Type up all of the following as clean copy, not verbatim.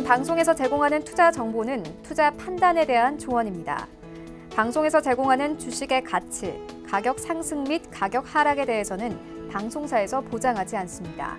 방송에서 제공하는 투자 정보는 투자 판단에 대한 조언입니다. 방송에서 제공하는 주식의 가치, 가격 상승 및 가격 하락에 대해서는 방송사에서 보장하지 않습니다.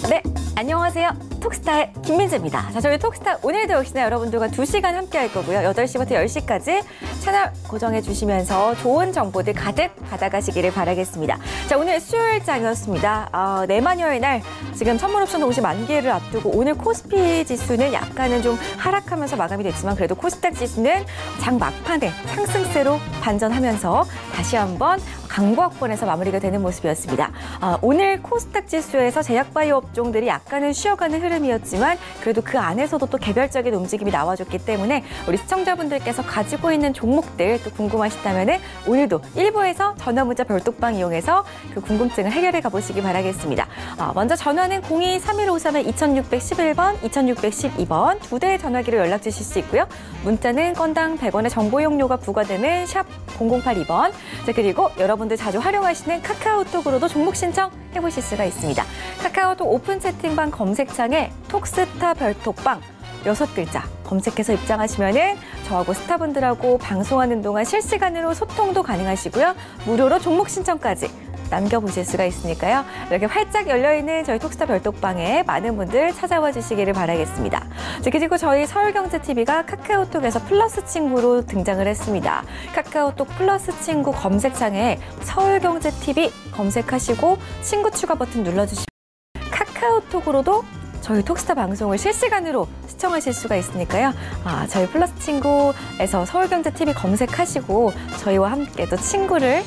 네, 안녕하세요. 톡스타의 김민재입니다. 자, 저희 톡스타 오늘도 역시나 여러분들과 2시간 함께 할 거고요. 8시부터 10시까지 채널 고정해 주시면서 좋은 정보들 가득 받아가시기를 바라겠습니다. 자, 오늘 수요일장이었습니다. 내만여의 날 지금 선물옵션 동시 만기를 앞두고 오늘 코스피 지수는 약간은 좀 하락하면서 마감이 됐지만 그래도 코스닥 지수는 장 막판에 상승세로 반전하면서 다시 한번 강보합권에서 마무리가 되는 모습이었습니다. 오늘 코스닥 지수에서 제약바이오 업종들이 약간은 쉬어가는 흐름이었지만 그래도 그 안에서도 또 개별적인 움직임이 나와줬기 때문에 우리 시청자분들께서 가지고 있는 종목들 또 궁금하시다면 오늘도 1부에서 전화문자 별톡방 이용해서 그 궁금증을 해결해 가보시기 바라겠습니다. 먼저 전화는 02-3153-2611번, 2612번 두 대의 전화기로 연락 주실 수 있고요. 문자는 건당 100원의 정보 이용료가 부과되는 샵 0082번. 자, 그리고 여러분들 자주 활용하시는 카카오톡으로도 종목 신청해 보실 수가 있습니다. 카카오톡 오픈 채팅방 검색창에 톡스타 별톡방 6글자 검색해서 입장하시면은 저하고 스타분들하고 방송하는 동안 실시간으로 소통도 가능하시고요. 무료로 종목 신청까지 남겨보실 수가 있으니까요. 이렇게 활짝 열려있는 저희 톡스타 별톡방에 많은 분들 찾아와 주시기를 바라겠습니다. 그리고 저희 서울경제TV가 카카오톡에서 플러스 친구로 등장을 했습니다. 카카오톡 플러스 친구 검색창에 서울경제TV 검색하시고 친구 추가 버튼 눌러주시면 카카오톡으로도 저희 톡스타 방송을 실시간으로 시청하실 수가 있으니까요. 저희 플러스 친구에서 서울경제TV 검색하시고 저희와 함께 또 친구를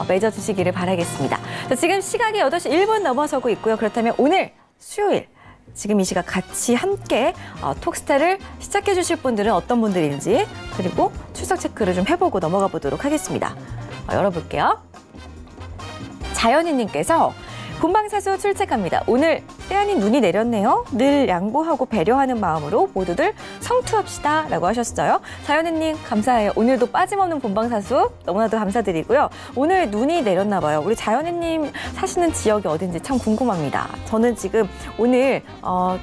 맺어주시기를 바라겠습니다. 자, 지금 시각이 8시 1분 넘어서고 있고요. 그렇다면 오늘 수요일 지금 이 시각 같이 함께 톡스타를 시작해 주실 분들은 어떤 분들인지 그리고 출석 체크를 좀 해보고 넘어가 보도록 하겠습니다. 열어볼게요. 자연이님께서 본방사수 출첵합니다. 오늘 때 아닌 눈이 내렸네요. 늘 양보하고 배려하는 마음으로 모두들 성투합시다 라고 하셨어요. 자연이님 감사해요. 오늘도 빠짐없는 본방사수 너무나도 감사드리고요. 오늘 눈이 내렸나 봐요. 우리 자연이님 사시는 지역이 어딘지 참 궁금합니다. 저는 지금 오늘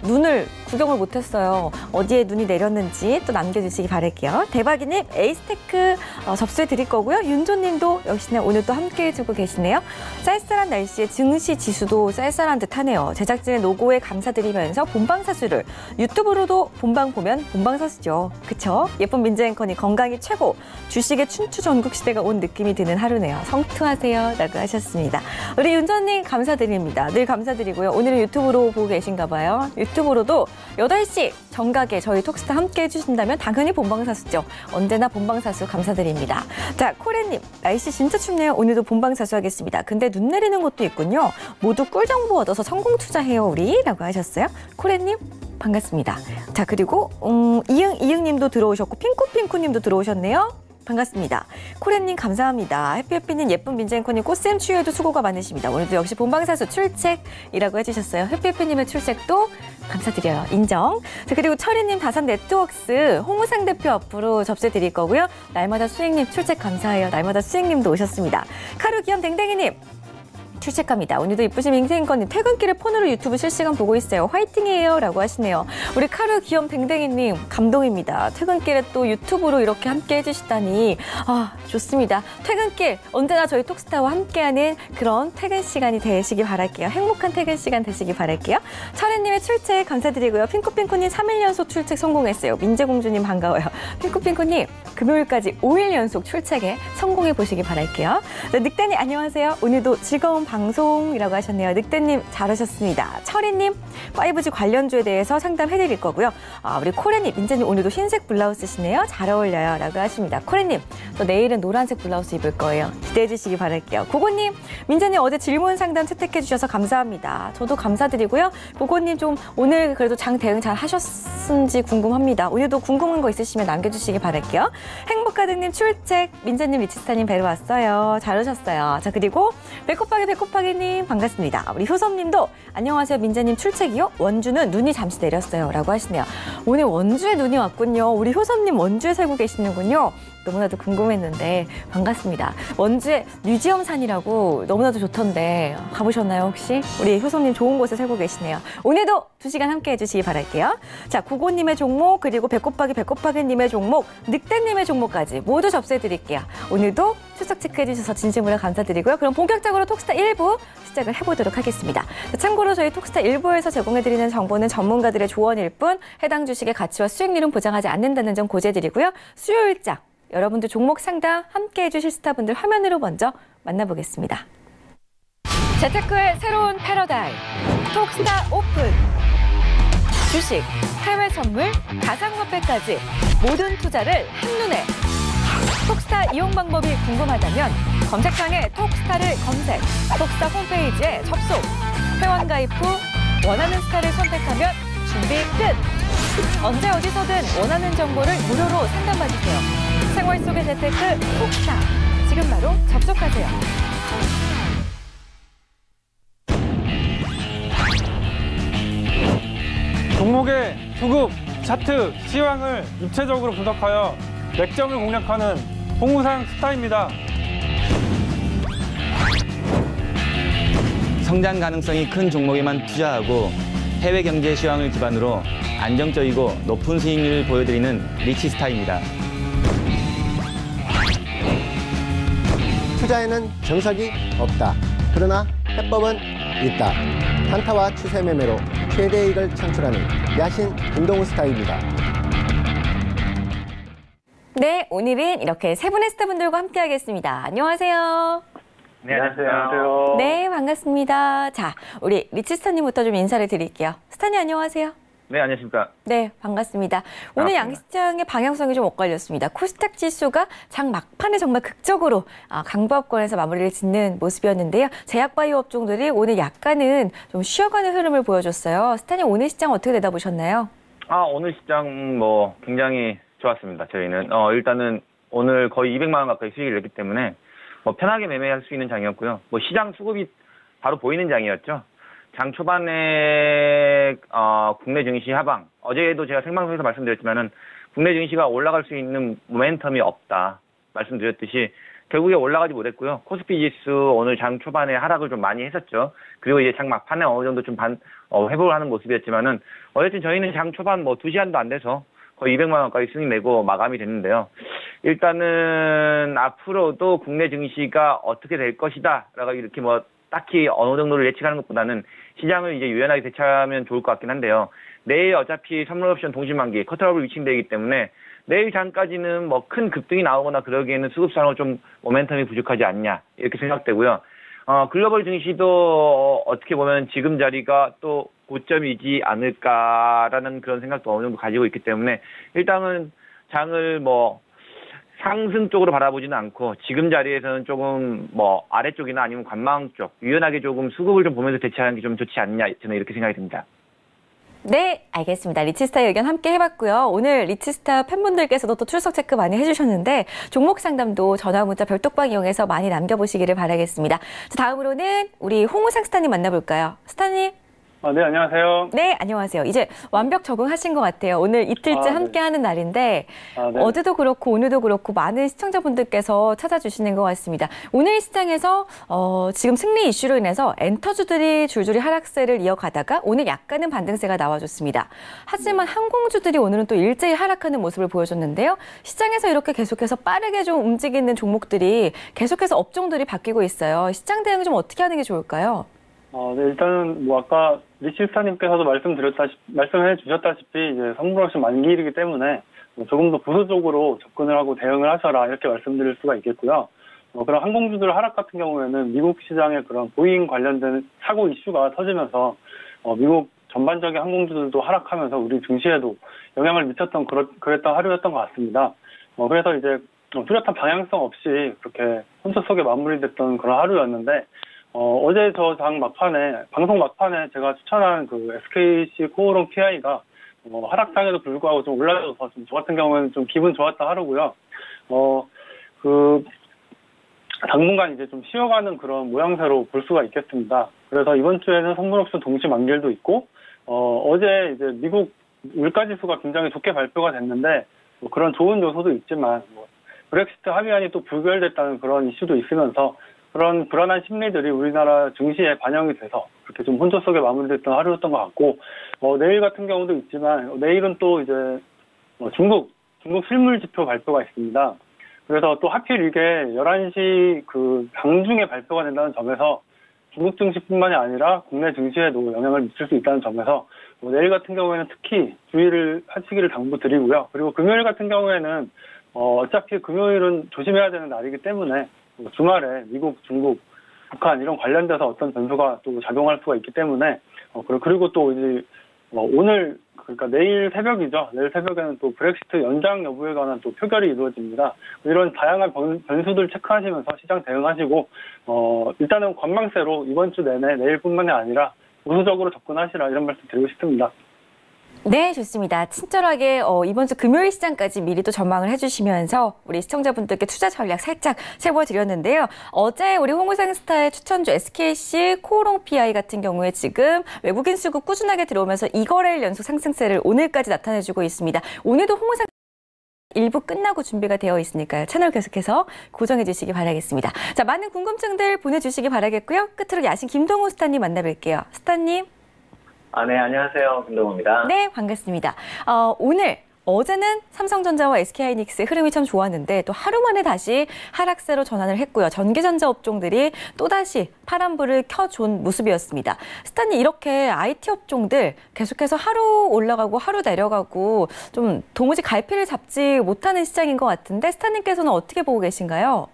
눈을 구경을 못했어요. 어디에 눈이 내렸는지 또 남겨주시기 바랄게요. 대박이님 에이스테크 접수해 드릴 거고요. 윤조님도 역시나 오늘 또 함께 해주고 계시네요. 쌀쌀한 날씨에 증시 지수도 쌀쌀한 듯하네요. 제작진의 노고에 감사드리면서 본방사수를 유튜브로도 본방 보면 본방사수죠. 그쵸? 예쁜 민재 앵커니 건강이 최고. 주식의 춘추 전국시대가 온 느낌이 드는 하루네요. 성투하세요 라고 하셨습니다. 우리 윤전님 감사드립니다. 늘 감사드리고요. 오늘은 유튜브로 보고 계신가 봐요. 유튜브로도 8시 정각에 저희 톡스타 함께 해주신다면 당연히 본방사수죠. 언제나 본방사수 감사드립니다. 자, 코레님 날씨 진짜 춥네요. 오늘도 본방사수 하겠습니다. 근데 눈 내리는 곳도 있군요. 모두 꿀정보 얻어서 성공 투자해요 우리 라고 하셨어요. 코레님 반갑습니다. 자, 그리고 이응님도 들어오셨고 핑크핑크님도 들어오셨네요. 반갑습니다. 코레님 감사합니다. 해피해피님 예쁜 민재앵커님 꽃샘 추위에도 수고가 많으십니다. 오늘도 역시 본방사수 출첵이라고 해주셨어요. 해피해피님의 출첵도 감사드려요. 인정. 자, 그리고 철이님 다산 네트웍스 홍우상 대표 앞으로 접수해 드릴 거고요. 날마다 수익님 출첵 감사해요. 날마다 수익님도 오셨습니다. 카루 기염 댕댕이님 출첵합니다. 오늘도 이쁘신 민생건님 퇴근길에 폰으로 유튜브 실시간 보고 있어요. 화이팅이에요 라고 하시네요. 우리 카루 귀염 댕댕이님 감동입니다. 퇴근길에 또 유튜브로 이렇게 함께 해주시다니 좋습니다. 퇴근길 언제나 저희 톡스타와 함께하는 그런 퇴근 시간이 되시기 바랄게요. 행복한 퇴근 시간 되시기 바랄게요. 철혜님의 출첵 감사드리고요. 핑크핑크님 3일 연속 출첵 성공했어요. 민재공주님 반가워요. 핑크핑크님 금요일까지 5일 연속 출첵에 성공해 보시기 바랄게요. 네, 늑대님 안녕하세요. 오늘도 즐거운 방송이라고 하셨네요. 늑대님 잘하셨습니다. 철이님 5G 관련주에 대해서 상담해드릴 거고요. 우리 코레님 민재님 오늘도 흰색 블라우스시네요. 잘 어울려요 라고 하십니다. 코레님 또 내일은 노란색 블라우스 입을 거예요. 기대해 주시기 바랄게요. 고고님 민재님 어제 질문 상담 채택해 주셔서 감사합니다. 저도 감사드리고요. 고고님 좀 오늘 그래도 장 대응 잘 하셨는지 궁금합니다. 오늘도 궁금한 거 있으시면 남겨주시기 바랄게요. 행복가득님 출첵 민재님 리치스타님 뵈러 왔어요. 잘 오셨어요. 자, 그리고 배꼽파기님 반갑습니다. 우리 효섭님도 안녕하세요 민재님 출첵이요? 원주는 눈이 잠시 내렸어요 라고 하시네요. 오늘 원주에 눈이 왔군요. 우리 효섭님 원주에 살고 계시는군요. 너무나도 궁금했는데 반갑습니다. 원주의 뮤지엄산이라고 너무나도 좋던데 가보셨나요 혹시? 우리 효성님 좋은 곳에 살고 계시네요. 오늘도 2시간 함께 해주시기 바랄게요. 자, 구고님의 종목 그리고 배꼽박이님의 종목, 늑대님의 종목까지 모두 접수해드릴게요. 오늘도 출석 체크해주셔서 진심으로 감사드리고요. 그럼 본격적으로 톡스타 1부 시작을 해보도록 하겠습니다. 참고로 저희 톡스타 1부에서 제공해드리는 정보는 전문가들의 조언일 뿐 해당 주식의 가치와 수익률은 보장하지 않는다는 점 고지해드리고요. 수요일장 여러분들 종목 상담 함께 해주실 스타분들 화면으로 먼저 만나보겠습니다. 재테크의 새로운 패러다임 톡스타 오픈. 주식, 해외 선물, 가상화폐까지 모든 투자를 한눈에. 톡스타 이용 방법이 궁금하다면 검색창에 톡스타를 검색, 톡스타 홈페이지에 접속, 회원 가입 후 원하는 스타를 선택하면 준비 끝! 언제 어디서든 원하는 정보를 무료로 상담받으세요. 생활 속의 재테크 톡스타, 지금 바로 접속하세요. 종목의 수급, 차트, 시황을 입체적으로 분석하여 맥점을 공략하는 홍우상 스타입니다. 성장 가능성이 큰 종목에만 투자하고 해외 경제 시황을 기반으로 안정적이고 높은 수익률을 보여드리는 리치스타입니다. 투자에는 정석이 없다. 그러나 해법은 있다. 단타와 추세 매매로 최대 이익을 창출하는 야신 김동우 스타입니다. 네, 오늘은 이렇게 세 분의 스타분들과 함께 하겠습니다. 안녕하세요. 네, 안녕하세요. 네, 반갑습니다. 자, 우리 리치스타님부터 좀 인사를 드릴게요. 스타님 안녕하세요. 네, 안녕하십니까. 네, 반갑습니다. 오늘 반갑습니다. 양시장의 방향성이 좀 엇갈렸습니다. 코스닥 지수가 장 막판에 정말 극적으로 강보합권에서 마무리를 짓는 모습이었는데요. 제약바이오 업종들이 오늘 약간은 좀 쉬어가는 흐름을 보여줬어요. 스타님 오늘 시장 어떻게 내다보셨나요? 오늘 시장 굉장히 좋았습니다. 저희는 일단은 오늘 거의 200만 원 가까이 수익을 냈기 때문에 편하게 매매할 수 있는 장이었고요. 시장 수급이 바로 보이는 장이었죠. 장 초반에 국내 증시 하방, 어제도 제가 생방송에서 말씀드렸지만은 국내 증시가 올라갈 수 있는 모멘텀이 없다 말씀드렸듯이 결국에 올라가지 못했고요. 코스피 지수 오늘 장 초반에 하락을 좀 많이 했었죠. 그리고 이제 장 막판에 어느 정도 좀 회복을 하는 모습이었지만은 어쨌든 저희는 장 초반 2시간도 안 돼서 거의 200만 원까지 수익 내고 마감이 됐는데요. 일단은 앞으로도 국내 증시가 어떻게 될 것이다 라고 이렇게 딱히 어느 정도를 예측하는 것보다는 시장을 이제 유연하게 대처하면 좋을 것 같긴 한데요. 내일 어차피 선물 옵션 동시만기 커트업을 위침되기 때문에 내일 장까지는 큰 급등이 나오거나 그러기에는 수급상으로 좀 모멘텀이 부족하지 않냐 이렇게 생각되고요. 글로벌 증시도 어떻게 보면 지금 자리가 또 고점이지 않을까라는 그런 생각도 어느 정도 가지고 있기 때문에 일단은 장을 상승 쪽으로 바라보지는 않고 지금 자리에서는 조금 아래쪽이나 아니면 관망 쪽 유연하게 조금 수급을 좀 보면서 대처하는 게 좀 좋지 않냐 저는 이렇게 생각이 듭니다. 네, 알겠습니다. 리치스타의 의견 함께 해봤고요. 오늘 리치스타 팬분들께서도 또 출석 체크 많이 해주셨는데 종목 상담도 전화 문자 별톡방 이용해서 많이 남겨보시기를 바라겠습니다. 자, 다음으로는 우리 홍우상 스타님 만나볼까요? 스타님. 네, 안녕하세요. 네, 안녕하세요. 이제 완벽 적응하신 것 같아요. 오늘 이틀째 함께하는 날인데 네. 어제도 그렇고 오늘도 그렇고 많은 시청자분들께서 찾아주시는 것 같습니다. 오늘 시장에서 지금 승리 이슈로 인해서 엔터주들이 줄줄이 하락세를 이어가다가 오늘 약간은 반등세가 나와줬습니다. 하지만 항공주들이 오늘은 또 일제히 하락하는 모습을 보여줬는데요. 시장에서 이렇게 계속해서 빠르게 좀 움직이는 종목들이 계속해서 업종들이 바뀌고 있어요. 시장 대응 좀 어떻게 하는 게 좋을까요? 네, 일단은 아까 리치스타님께서도 말씀해 주셨다시피 이제 선물옵션 만기이기 때문에 조금 더 보수적으로 접근을 하고 대응을 하셔라 이렇게 말씀드릴 수가 있겠고요. 그런 항공주들 하락 같은 경우에는 미국 시장의 그런 보잉 관련된 사고 이슈가 터지면서 미국 전반적인 항공주들도 하락하면서 우리 증시에도 영향을 미쳤던 그랬던 하루였던 것 같습니다. 그래서 이제 뚜렷한 방향성 없이 그렇게 혼자 속에 마무리됐던 그런 하루였는데. 어제 저 방송 막판에 제가 추천한 그 SKC 코오롱 PI가 하락장에도 불구하고 좀 올라줘서 저 같은 경우는 좀 기분 좋았던 하루고요. 당분간 이제 좀 쉬어가는 그런 모양새로 볼 수가 있겠습니다. 그래서 이번 주에는 선물옵션 동시 만기일도 있고, 어제 이제 미국 물가지수가 굉장히 좋게 발표가 됐는데, 그런 좋은 요소도 있지만, 브렉시트 합의안이 또 부결됐다는 그런 이슈도 있으면서 그런 불안한 심리들이 우리나라 증시에 반영이 돼서 그렇게 좀 혼조 속에 마무리됐던 하루였던 것 같고, 내일 같은 경우도 있지만 내일은 또 이제 중국 실물 지표 발표가 있습니다. 그래서 또 하필 이게 11시 그 당중에 발표가 된다는 점에서 중국 증시뿐만이 아니라 국내 증시에도 영향을 미칠 수 있다는 점에서 내일 같은 경우에는 특히 주의를 하시기를 당부드리고요. 그리고 금요일 같은 경우에는 어차피 금요일은 조심해야 되는 날이기 때문에 주말에 미국, 중국, 북한 이런 관련돼서 어떤 변수가 또 작용할 수가 있기 때문에 그리고 또 이제 오늘 그러니까 내일 새벽이죠. 내일 새벽에는 또 브렉시트 연장 여부에 관한 또 표결이 이루어집니다. 이런 다양한 변수들 체크하시면서 시장 대응하시고 일단은 관망세로 이번 주 내내 내일뿐만이 아니라 우수적으로 접근하시라 이런 말씀 드리고 싶습니다. 네, 좋습니다. 친절하게 이번 주 금요일 시장까지 미리 또 전망을 해주시면서 우리 시청자분들께 투자 전략 살짝 세워드렸는데요. 어제 우리 홍우상 스타의 추천주 SKC, 코오롱 PI 같은 경우에 지금 외국인 수급 꾸준하게 들어오면서 2거래일 연속 상승세를 오늘까지 나타내주고 있습니다. 오늘도 홍우상 일부 끝나고 준비가 되어 있으니까요. 채널 계속해서 고정해 주시기 바라겠습니다. 자, 많은 궁금증들 보내주시기 바라겠고요. 끝으로 야신 김동우 스타님 만나뵐게요. 스타님. 네, 안녕하세요. 김동호입니다. 네, 반갑습니다. 어제는 삼성전자와 SK하이닉스 흐름이 참 좋았는데 또 하루 만에 다시 하락세로 전환을 했고요. 전기전자 업종들이 또다시 파란불을 켜준 모습이었습니다. 스타님, 이렇게 IT 업종들 계속해서 하루 올라가고 하루 내려가고 좀 도무지 갈피를 잡지 못하는 시장인 것 같은데 스타님께서는 어떻게 보고 계신가요?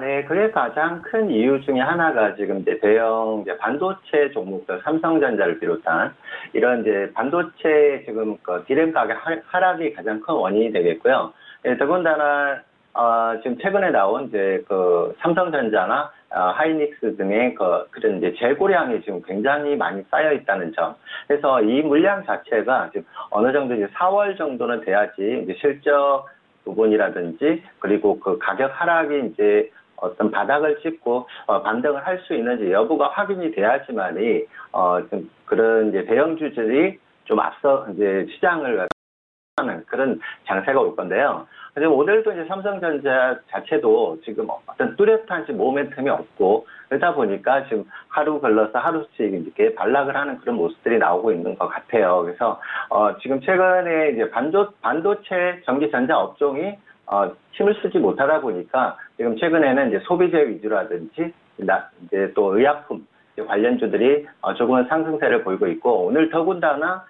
네, 그게 가장 큰 이유 중에 하나가 지금 이제 대형 반도체 종목들, 삼성전자를 비롯한 이런 이제 반도체 지금 디램 가격 하락이 가장 큰 원인이 되겠고요. 더군다나 지금 최근에 나온 이제 삼성전자나 하이닉스 등의 그런 이제 재고량이 지금 굉장히 많이 쌓여 있다는 점. 그래서 이 물량 자체가 지금 어느 정도 이제 4월 정도는 돼야지 이제 실적 부분이라든지 그리고 그 가격 하락이 이제 어떤 바닥을 찍고 반등을 할 수 있는지 여부가 확인이 돼야지만이 좀 그런 이제 대형주들이 좀 앞서 이제 시장을 하는 그런 장세가 올 건데요. 그래서 오늘도 이제 삼성전자 자체도 지금 어떤 뚜렷한 모멘텀이 없고 그러다 보니까 지금 하루 걸러서 하루씩 이렇게 반락을 하는 그런 모습들이 나오고 있는 것 같아요. 그래서 지금 최근에 이제 반도체 전기전자 업종이 힘을 쓰지 못하다 보니까 지금 최근에는 이제 소비재 위주라든지 이제 또 의약품 관련주들이 조금은 상승세를 보이고 있고 오늘 더군다나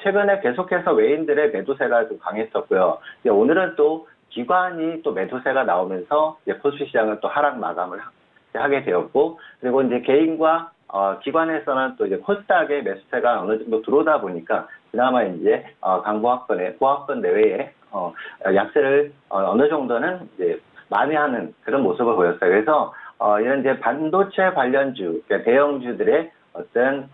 최근에 계속해서 외인들의 매도세가 좀 강했었고요. 오늘은 또 기관이 또 매도세가 나오면서 포수 시장은 또 하락 마감을 하게 되었고, 그리고 이제 개인과 기관에서는 또 이제 코스닥의 매수세가 어느 정도 들어오다 보니까 그나마 이제 보합권 내외에 약세를 어느 정도는 이제 만회하는 그런 모습을 보였어요. 그래서 이런 이제 반도체 관련주, 그러니까 대형주들의 어떤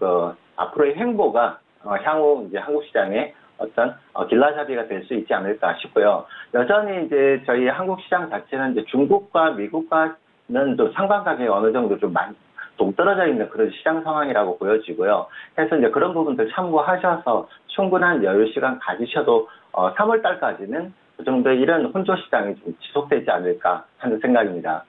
앞으로의 행보가 향후 이제 한국 시장에 어떤 길라잡이가 될 수 있지 않을까 싶고요. 여전히 이제 저희 한국 시장 자체는 이제 중국과 미국과는 또 상관관계가 어느 정도 좀 많이 동떨어져 있는 그런 시장 상황이라고 보여지고요. 그래서 이제 그런 부분들 참고하셔서 충분한 여유 시간 가지셔도 3월 달까지는 그 정도의 이런 혼조 시장이 좀 지속되지 않을까 하는 생각입니다.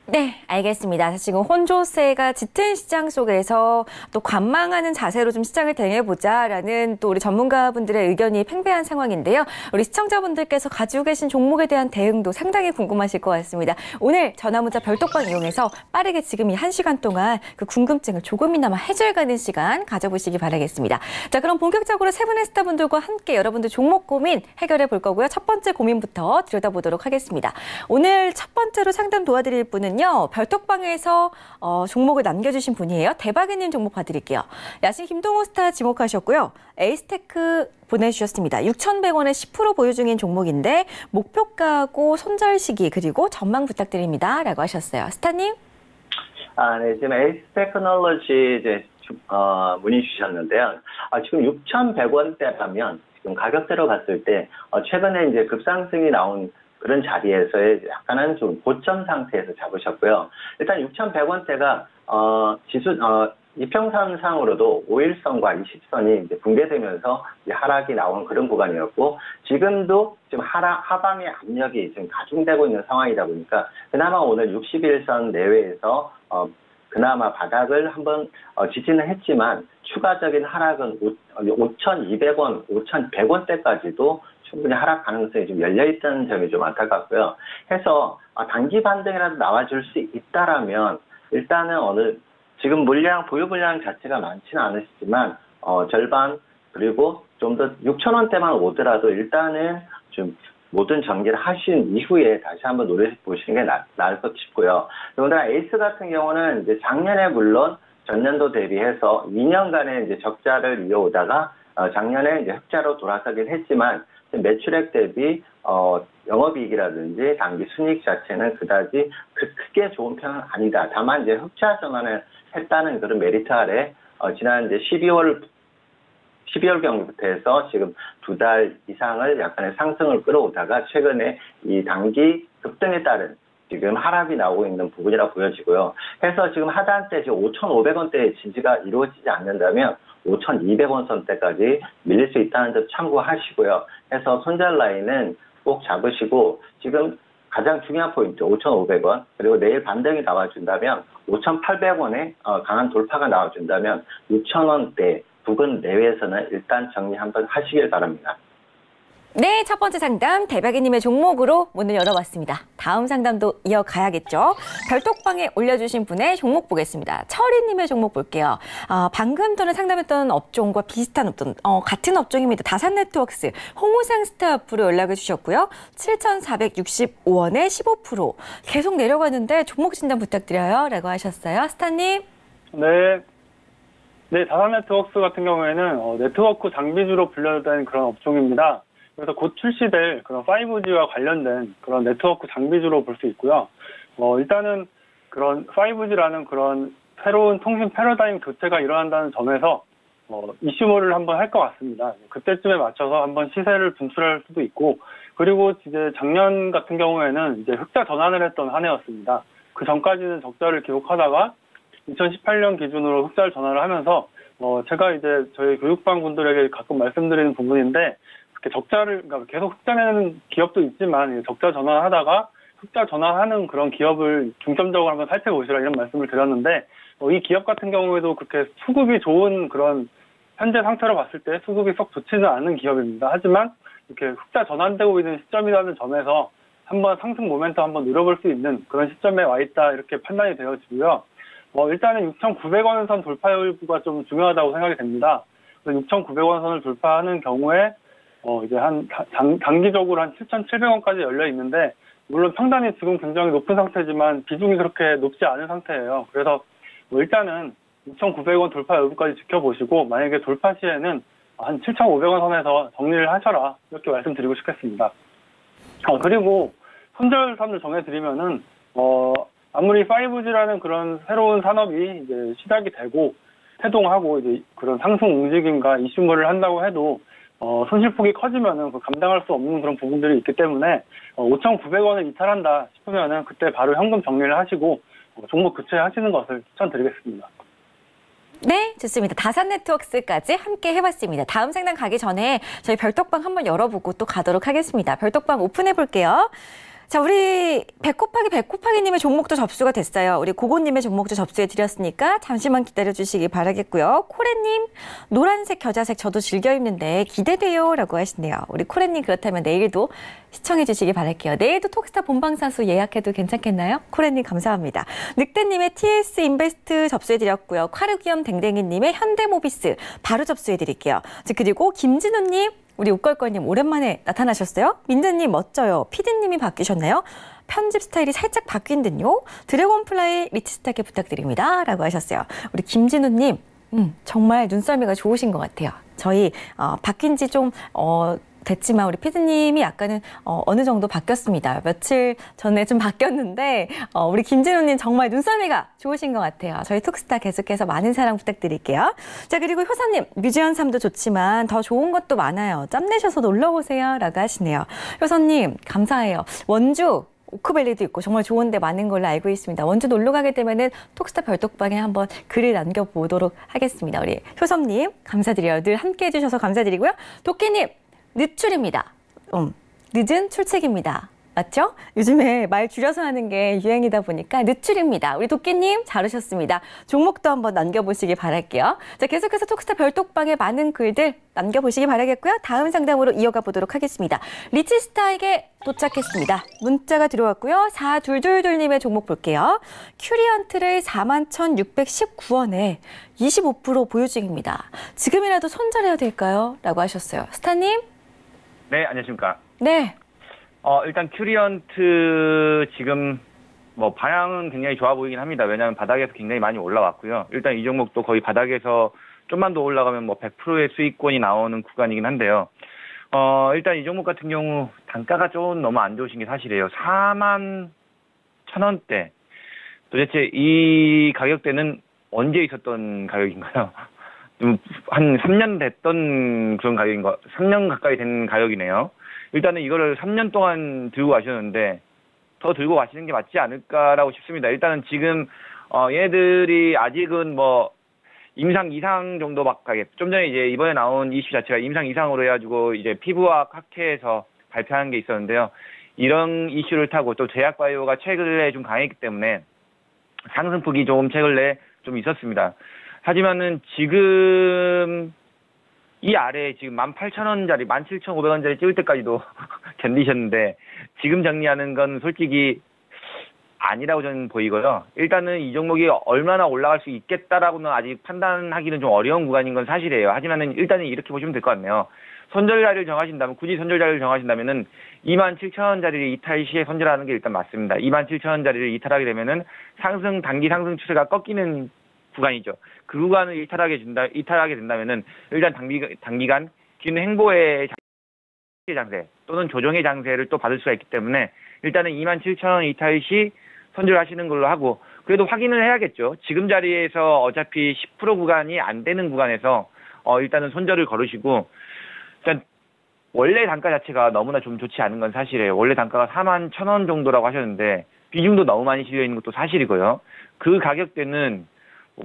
네, 알겠습니다. 지금 혼조세가 짙은 시장 속에서 또 관망하는 자세로 좀 시장을 대응해보자라는 또 우리 전문가분들의 의견이 팽배한 상황인데요. 우리 시청자분들께서 가지고 계신 종목에 대한 대응도 상당히 궁금하실 것 같습니다. 오늘 전화문자 별톡방 이용해서 빠르게 지금 이 1시간 동안 그 궁금증을 조금이나마 해결가는 시간 가져보시기 바라겠습니다. 자, 그럼 본격적으로 세 분의 스타분들과 함께 여러분들 종목 고민 해결해 볼 거고요. 첫 번째 고민부터 들여다보도록 하겠습니다. 오늘 첫 번째로 상담 도와드릴 분은 별톡방에서 종목을 남겨주신 분이에요. 대박이님 종목 봐드릴게요. 야신 김동호 스타 지목하셨고요. 에이스테크 보내주셨습니다. 6,100원에 10% 보유 중인 종목인데 목표가하고 손절 시기 그리고 전망 부탁드립니다. 라고 하셨어요. 스타님? 네, 지금 에이스테크놀로지 이제 문의 주셨는데요. 지금 6,100원대라면 지금 가격대로 봤을 때 최근에 이제 급상승이 나온 그런 자리에서의 약간은 좀 고점 상태에서 잡으셨고요. 일단 6,100원대가 이평선상으로도 5일선과 20선이 이제 붕괴되면서 이제 하락이 나온 그런 구간이었고, 지금도 지금 하방의 압력이 지금 가중되고 있는 상황이다 보니까 그나마 오늘 61선 내외에서 그나마 바닥을 한번 지지는 했지만 추가적인 하락은 5,200원, 5,100원대까지도 충분히 하락 가능성이 좀 열려있다는 점이 좀 안타깝고요. 해서 단기 반등이라도 나와줄 수 있다라면 일단은 지금 보유 물량 자체가 많지는 않으시지만 절반 그리고 좀 더 6,000원대만 오더라도 일단은 좀 모든 전개를 하신 이후에 다시 한번 노려보시는 게 나을 것 싶고요. 더군다나 에이스 같은 경우는 이제 작년에 물론 전년도 대비해서 2년간의 이제 적자를 이어오다가 작년에 이제 흑자로 돌아서긴 했지만 매출액 대비 영업이익이라든지 단기 순이익 자체는 그다지 크게 좋은 편은 아니다. 다만 이제 흑자 전환을 했다는 그런 메리트 아래 지난 이제 12월 경부터 해서 지금 2달 이상을 약간의 상승을 끌어오다가 최근에 이 단기 급등에 따른 지금 하락이 나오고 있는 부분이라 보여지고요. 해서 지금 하단대 지금 5,500원대의 지지가 이루어지지 않는다면 5,200원 선대까지 밀릴 수 있다는 점 참고하시고요. 해서 손절 라인은 꼭 잡으시고 지금 가장 중요한 포인트 5,500원 그리고 내일 반등이 나와준다면 5,800원에 강한 돌파가 나와준다면 6,000원대 부근 내외에서는 일단 정리 한번 하시길 바랍니다. 네, 첫 번째 상담 대박이님의 종목으로 문을 열어봤습니다. 다음 상담도 이어가야겠죠. 별톡방에 올려주신 분의 종목 보겠습니다. 철이님의 종목 볼게요. 방금 전에 상담했던 업종과 비슷한 업종, 같은 업종입니다. 다산네트워크스, 홍우상 스타프로 연락을 주셨고요. 7,465원에 15%. 계속 내려가는데 종목 진단 부탁드려요. 라고 하셨어요. 스타님. 네, 다산네트워크스 같은 경우에는 네트워크 장비주로 분류된 그런 업종입니다. 그래서 곧 출시될 그런 5G와 관련된 그런 네트워크 장비주로 볼 수 있고요. 일단은 그런 5G라는 그런 새로운 통신 패러다임 교체가 일어난다는 점에서 이슈몰을 한번 할 것 같습니다. 그때쯤에 맞춰서 한번 시세를 분출할 수도 있고, 그리고 이제 작년 같은 경우에는 이제 흑자 전환을 했던 한 해였습니다. 그 전까지는 적자를 기록하다가 2018년 기준으로 흑자를 전환을 하면서 제가 이제 저희 교육방 분들에게 가끔 말씀드리는 부분인데, 그러니까 계속 흑자 내는 기업도 있지만 적자 전환하다가 흑자 전환하는 그런 기업을 중점적으로 한번 살펴보시라 이런 말씀을 드렸는데, 이 기업 같은 경우에도 그렇게 수급이 좋은 그런 현재 상태로 봤을 때 수급이 썩 좋지는 않은 기업입니다. 하지만 이렇게 흑자 전환되고 있는 시점이라는 점에서 한번 상승 모멘텀 한번 누려볼 수 있는 그런 시점에 와 있다 이렇게 판단이 되어지고요. 일단은 6,900원 선 돌파 여부가 좀 중요하다고 생각이 됩니다. 6,900원 선을 돌파하는 경우에 이제 단기적으로 한 7,700원까지 열려 있는데, 물론 평단이 지금 굉장히 높은 상태지만 비중이 그렇게 높지 않은 상태예요. 그래서 일단은 6,900원 돌파 여부까지 지켜보시고, 만약에 돌파 시에는 한 7,500원 선에서 정리를 하셔라 이렇게 말씀드리고 싶겠습니다. 그리고 손절선을 정해드리면은 아무리 5G라는 그런 새로운 산업이 이제 시작이 되고 태동하고 이제 그런 상승 움직임과 이슈몰을 한다고 해도 손실폭이 커지면은 감당할 수 없는 그런 부분들이 있기 때문에 5,900원을 이탈한다 싶으면은 그때 바로 현금 정리를 하시고 종목 교체하시는 것을 추천드리겠습니다. 네, 좋습니다. 다산네트워크스까지 함께 해봤습니다. 다음 상담 가기 전에 저희 별톡방 한번 열어보고 또 가도록 하겠습니다. 별톡방 오픈해 볼게요. 자, 우리 100곱하기님의 종목도 접수가 됐어요. 우리 고고님의 종목도 접수해드렸으니까 잠시만 기다려주시기 바라겠고요. 코레님, 노란색 겨자색 저도 즐겨 입는데 기대돼요 라고 하시네요. 우리 코레님 그렇다면 내일도 시청해주시기 바랄게요. 내일도 톡스타 본방사수 예약해도 괜찮겠나요? 코레님 감사합니다. 늑대님의 TS 인베스트 접수해드렸고요. 카르기엄 댕댕이님의 현대모비스 바로 접수해드릴게요. 그리고 김진우님, 우리 웃걸걸님 오랜만에 나타나셨어요? 민드님 멋져요. 피디님이 바뀌셨나요? 편집 스타일이 살짝 바뀐 듯요. 드래곤플라이 리치스타게 부탁드립니다. 라고 하셨어요. 우리 김진우님 정말 눈썰미가 좋으신 것 같아요. 저희 바뀐 지 좀 됐지만 우리 피디님이 약간은 어느 정도 바뀌었습니다. 며칠 전에 좀 바뀌었는데 우리 김진우님 정말 눈썰미가 좋으신 것 같아요. 저희 톡스타 계속해서 많은 사랑 부탁드릴게요. 자, 그리고 효사님, 뮤지언 3도 좋지만 더 좋은 것도 많아요. 짬내셔서 놀러오세요 라고 하시네요. 효사님 감사해요. 원주 오크밸리도 있고 정말 좋은 데 많은 걸로 알고 있습니다. 먼저 놀러 가게 되면은 톡스타 별톡방에 한번 글을 남겨보도록 하겠습니다. 우리 효섭님 감사드려요. 늘 함께 해주셔서 감사드리고요. 도끼님 늦출입니다. 늦은 출첵입니다. 맞죠? 요즘에 말 줄여서 하는 게 유행이다 보니까 늦출입니다. 우리 도끼님 잘 오셨습니다. 종목도 한번 남겨보시기 바랄게요. 자, 계속해서 톡스타 별톡방에 많은 글들 남겨보시기 바라겠고요. 다음 상담으로 이어가 보도록 하겠습니다. 리치스타에게 도착했습니다. 문자가 들어왔고요. 4222님의 종목 볼게요. 큐리언트를 41,619원에 25% 보유 중입니다. 지금이라도 손절해야 될까요? 라고 하셨어요. 스타님? 네, 안녕하십니까. 네. 일단 큐리언트 지금 뭐 방향은 굉장히 좋아 보이긴 합니다. 왜냐하면 바닥에서 굉장히 많이 올라왔고요. 일단 이 종목도 거의 바닥에서 좀만 더 올라가면 뭐 100%의 수익권이 나오는 구간이긴 한데요. 일단 이 종목 같은 경우 단가가 좀 너무 안 좋으신 게 사실이에요. 41,000원대. 도대체 이 가격대는 언제 있었던 가격인가요? 한 3년 됐던 그런 가격인 3년 가까이 된 가격이네요. 일단은 이거를 3년 동안 들고 가셨는데 더 들고 가시는 게 맞지 않을까라고 싶습니다. 일단은 지금 얘들이 아직은 뭐 임상 이상 정도밖에 좀 전에 이제 이번에 나온 이슈 자체가 임상 이상으로 해가지고 이제 피부학 학회에서 발표한 게 있었는데요. 이런 이슈를 타고 또 제약바이오가 최근에 좀 강했기 때문에 상승폭이 조금 최근에 좀 있었습니다. 하지만은 지금 이 아래에 지금 18,000원짜리, 17,500원짜리 찍을 때까지도 견디셨는데 지금 정리하는 건 솔직히 아니라고 저는 보이고요. 일단은 이 종목이 얼마나 올라갈 수 있겠다라고는 아직 판단하기는 좀 어려운 구간인 건 사실이에요. 하지만은 일단은 이렇게 보시면 될 것 같네요. 손절자리를 정하신다면, 굳이 손절자리를 정하신다면은 27,000원짜리를 이탈 시에 손절하는 게 일단 맞습니다. 27,000원짜리를 이탈하게 되면은 단기 상승 추세가 꺾이는 구간이죠. 그 구간을 이탈하게 된다면은 일단 단기간 긴 횡보의 장세 또는 조정의 장세를 또 받을 수가 있기 때문에 일단은 27,000원 이탈 시 손절하시는 걸로 하고, 그래도 확인을 해야겠죠. 지금 자리에서 어차피 10% 구간이 안 되는 구간에서 일단은 손절을 걸으시고, 일단 원래 단가 자체가 너무나 좀 좋지 않은 건 사실이에요. 원래 단가가 41,000원 정도라고 하셨는데 비중도 너무 많이 실려 있는 것도 사실이고요. 그 가격대는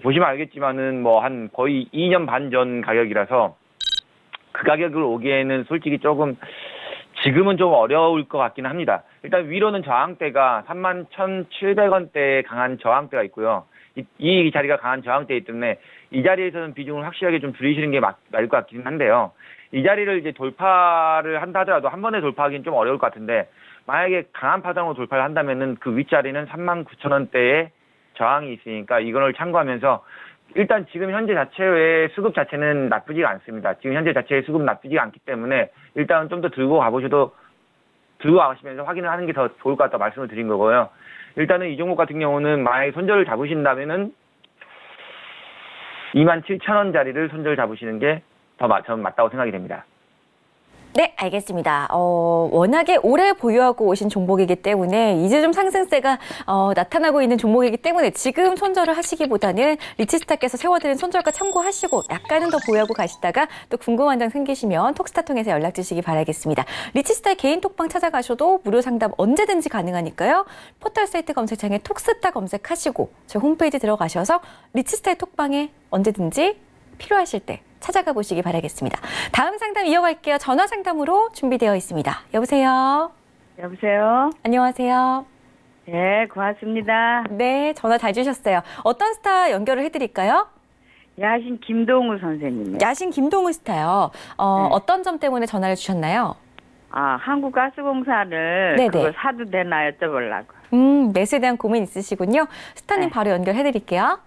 보시면 알겠지만은 뭐 한 거의 2년 반 전 가격이라서 그 가격을 오기에는 솔직히 조금 지금은 좀 어려울 것 같긴 합니다. 일단 위로는 저항대가 31,700원대에 강한 저항대가 있고요. 이 자리가 강한 저항대이기 때문에 이 자리에서는 비중을 확실하게 좀 줄이시는 게 맞을 것 같긴 한데요. 이 자리를 이제 돌파를 한다 하더라도 한 번에 돌파하기는 좀 어려울 것 같은데, 만약에 강한 파동으로 돌파를 한다면은 그 윗자리는 39,000원대에 저항이 있으니까 이걸 참고하면서 일단 지금 현재 자체의 수급 자체는 나쁘지가 않습니다. 지금 현재 자체의 수급 나쁘지가 않기 때문에 일단은 좀 더 들고 가시면서 확인을 하는 게 더 좋을 것 같다 말씀을 드린 거고요. 일단은 이 종목 같은 경우는 만약에 손절을 잡으신다면은 27,000원짜리를 손절 잡으시는 게 저는 맞다고 생각이 됩니다. 네, 알겠습니다. 워낙에 오래 보유하고 오신 종목이기 때문에 이제 좀 상승세가 나타나고 있는 종목이기 때문에 지금 손절을 하시기보다는 리치스타께서 세워드린 손절가 참고하시고 약간은 더 보유하고 가시다가 또 궁금한 점 생기시면 톡스타 통해서 연락 주시기 바라겠습니다. 리치스타의 개인 톡방 찾아가셔도 무료 상담 언제든지 가능하니까요. 포털 사이트 검색창에 톡스타 검색하시고 저희 홈페이지 들어가셔서 리치스타의 톡방에 언제든지 필요하실 때 찾아가 보시기 바라겠습니다. 다음 상담 이어갈게요. 전화 상담으로 준비되어 있습니다. 여보세요? 여보세요? 안녕하세요? 네, 고맙습니다. 네, 전화 잘 주셨어요. 어떤 스타 연결을 해드릴까요? 야신 김동우 선생님. 야신 김동우 스타요. 네. 어떤 점 때문에 전화를 주셨나요? 한국가스공사를 네네. 그거 사도 되나 여쭤보려고. 매수에 대한 고민 있으시군요. 스타님 네. 바로 연결해드릴게요.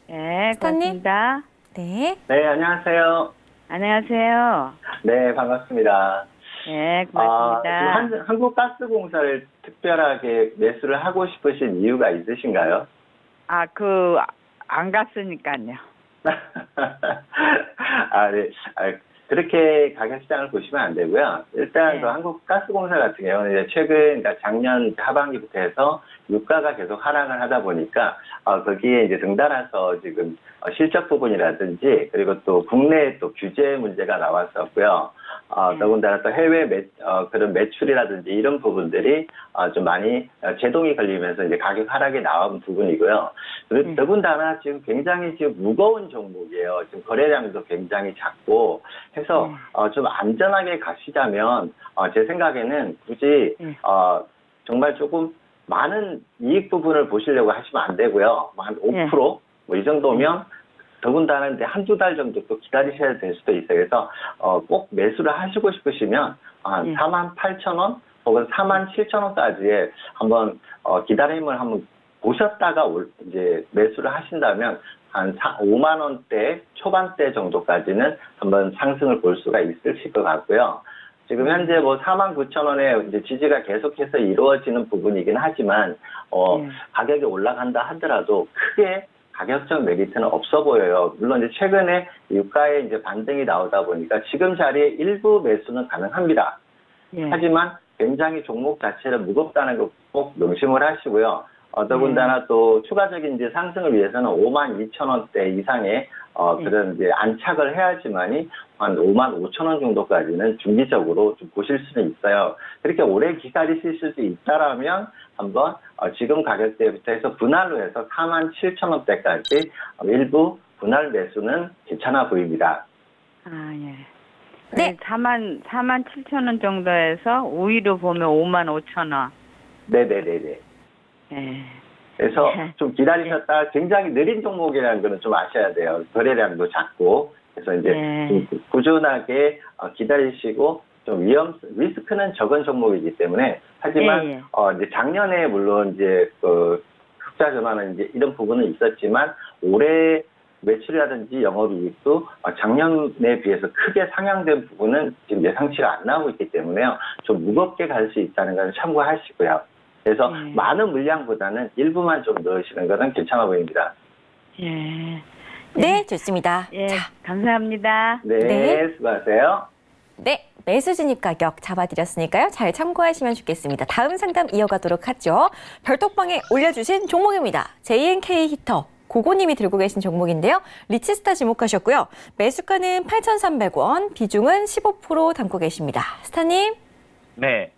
네, 스타님? 고맙습니다. 네. 네, 안녕하세요. 안녕하세요. 네, 반갑습니다. 네, 고맙습니다. 지금 한국가스공사를 특별하게 매수를 하고 싶으신 이유가 있으신가요? 안 갔으니까요. 네. 그렇게 가격 시장을 보시면 안 되고요. 일단 네. 그 한국가스공사 같은 경우는 이제 최근, 그러니까 작년 하반기부터 해서 유가가 계속 하락을 하다 보니까 거기에 이제 등달아서 지금 실적 부분이라든지 그리고 또 국내 또 규제 문제가 나왔었고요. 더군다나 또 해외 그런 매출이라든지 이런 부분들이 좀 많이 제동이 걸리면서 이제 가격 하락이 나온 부분이고요. 그리고 더군다나 지금 굉장히 지금 무거운 종목이에요. 지금 거래량도 굉장히 작고 해서 좀 안전하게 가시자면 제 생각에는 굳이 정말 조금 많은 이익 부분을 보시려고 하시면 안 되고요. 한 5% 뭐 이 정도면 더군다나 이제 한두 달 정도 또 기다리셔야 될 수도 있어요. 그래서 꼭 매수를 하시고 싶으시면 한 48,000원 혹은 47,000원까지의 한번 기다림을 한번 보셨다가 이제 매수를 하신다면 한 5만 원대 초반대 정도까지는 한번 상승을 볼 수가 있으실 것 같고요. 지금 현재 뭐 49,000원에 이제 지지가 계속해서 이루어지는 부분이긴 하지만 가격이 올라간다 하더라도 크게 가격적 메리트는 없어 보여요. 물론 이제 최근에 유가에 이제 반등이 나오다 보니까 지금 자리에 일부 매수는 가능합니다. 하지만 굉장히 종목 자체는 무겁다는 거 꼭 명심을 하시고요. 더군다나 또 추가적인 이제 상승을 위해서는 52,000원대 이상의 그런 이제 안착을 해야지만이 한 55,000원 정도까지는 중기적으로 좀 보실 수는 있어요. 그렇게 오래 기다리실 수도 있다라면 한번 지금 가격대부터 해서 분할로 해서 47,000원대까지 일부 분할 매수는 괜찮아 보입니다. 예. 네. 47,000원 정도에서 우위로 보면 55,000원. 네네네네. 예. 그래서 좀 기다리셨다 굉장히 느린 종목이라는 거는 좀 아셔야 돼요. 거래량도 작고. 그래서 이제 좀 꾸준하게 기다리시고 좀 리스크는 적은 종목이기 때문에 하지만 이제 작년에 물론 이제 흑자 전환은 이제 이런 부분은 있었지만 올해 매출이라든지 영업이익도 작년에 비해서 크게 상향된 부분은 지금 예상치가 안 나오고 있기 때문에요. 좀 무겁게 갈 수 있다는 건 참고하시고요. 그래서 많은 물량보다는 일부만 좀 넣으시는 것은 괜찮아 보입니다. 네, 좋습니다. 자, 감사합니다. 네, 수고하세요. 네, 매수 진입 가격 잡아드렸으니까요. 잘 참고하시면 좋겠습니다. 다음 상담 이어가도록 하죠. 별톡방에 올려주신 종목입니다. JNK 히터. 고고님이 들고 계신 종목인데요. 리치스타 지목하셨고요. 매수가는 8,300원, 비중은 15% 담고 계십니다. 스타님. 네.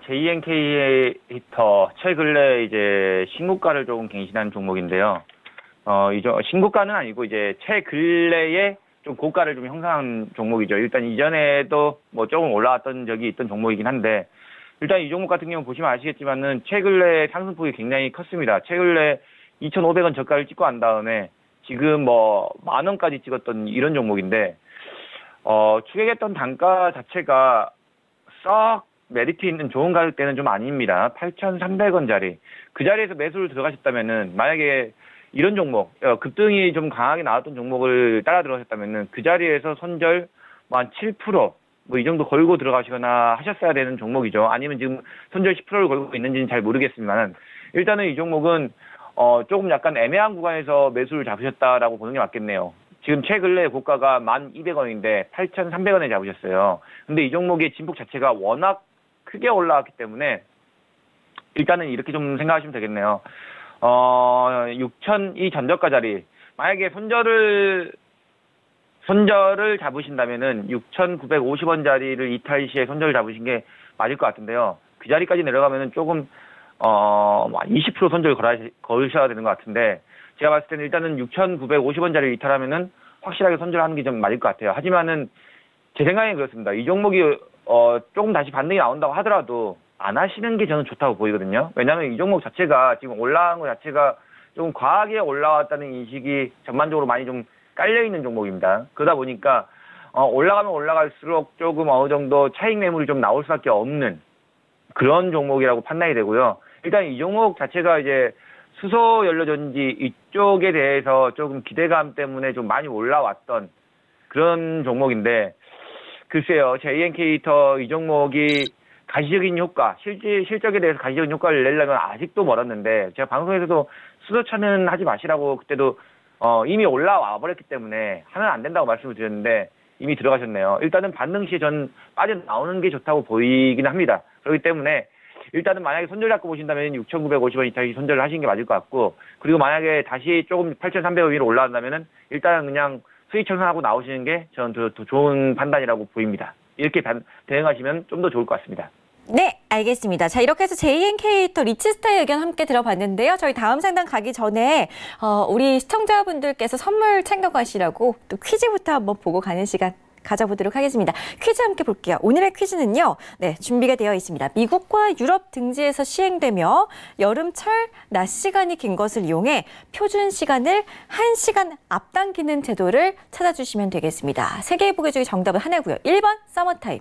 JNK 히터 최근에 이제 신고가를 조금 갱신한 종목인데요. 신고가는 아니고 이제 최근래에 좀 고가를 좀 형성한 종목이죠. 일단 이전에도 뭐 조금 올라왔던 적이 있던 종목이긴 한데 일단 이 종목 같은 경우 보시면 아시겠지만은 최근래 상승폭이 굉장히 컸습니다. 최근래 2,500원 저가를 찍고 한 다음에 지금 뭐 10,000원까지 찍었던 이런 종목인데 추격했던 단가 자체가 썩 메리트 있는 좋은 가격대는 좀 아닙니다. 8,300원짜리. 그 자리에서 매수를 들어가셨다면은 만약에 이런 종목, 급등이 좀 강하게 나왔던 종목을 따라 들어가셨다면은 그 자리에서 손절 뭐 한 7%, 뭐 이 정도 걸고 들어가시거나 하셨어야 되는 종목이죠. 아니면 지금 손절 10%를 걸고 있는지는 잘 모르겠습니다만 일단은 이 종목은 조금 약간 애매한 구간에서 매수를 잡으셨다라고 보는 게 맞겠네요. 지금 최근래 고가가 1,200원인데 8,300원에 잡으셨어요. 근데 이 종목의 진폭 자체가 워낙 크게 올라왔기 때문에 일단은 이렇게 좀 생각하시면 되겠네요. 6,000이 전저가 자리. 만약에 손절을 잡으신다면은 6,950원 자리를 이탈 시에 손절을 잡으신 게 맞을 것 같은데요. 그 자리까지 내려가면은 조금 20% 손절 걸으셔야 되는 것 같은데 제가 봤을 때는 일단은 6,950원 자리를 이탈하면은 확실하게 손절하는 게 좀 맞을 것 같아요. 하지만은 제 생각엔 그렇습니다. 이 종목이 조금 다시 반등이 나온다고 하더라도 안 하시는 게 저는 좋다고 보이거든요. 왜냐하면 이 종목 자체가 지금 올라간 것 자체가 조금 과하게 올라왔다는 인식이 전반적으로 많이 좀 깔려있는 종목입니다. 그러다 보니까 올라가면 올라갈수록 조금 어느 정도 차익 매물이 좀 나올 수밖에 없는 그런 종목이라고 판단이 되고요. 일단 이 종목 자체가 이제 수소 연료전지 이쪽에 대해서 조금 기대감 때문에 좀 많이 올라왔던 그런 종목인데 글쎄요. JNK 히터 이 종목이 가시적인 효과, 실적에 대해서 가시적인 효과를 내려면 아직도 멀었는데 제가 방송에서도 수소차는 하지 마시라고 그때도 이미 올라와 버렸기 때문에 하면 안 된다고 말씀을 드렸는데 이미 들어가셨네요. 일단은 반등 시에 전 빠져나오는 게 좋다고 보이긴 합니다. 그렇기 때문에 일단은 만약에 손절 잡고 보신다면 6,950원 이탈이 손절을 하시는 게 맞을 것 같고 그리고 만약에 다시 조금 8,300원 위로 올라간다면은 일단은 그냥 수익 청산하고 나오시는 게 저는 더 좋은 판단이라고 보입니다. 이렇게 대응하시면 좀 더 좋을 것 같습니다. 네, 알겠습니다. 자, 이렇게 해서 JNK터 리치스타의 의견 함께 들어봤는데요. 저희 다음 상담 가기 전에 우리 시청자분들께서 선물 챙겨가시라고 또 퀴즈부터 한번 보고 가는 시간 가져보도록 하겠습니다. 퀴즈 함께 볼게요. 오늘의 퀴즈는요. 네, 준비가 되어 있습니다. 미국과 유럽 등지에서 시행되며 여름철 낮 시간이 긴 것을 이용해 표준 시간을 1시간 앞당기는 제도를 찾아주시면 되겠습니다. 3개의 보기 중에 정답은 하나고요. 1번 서머타임,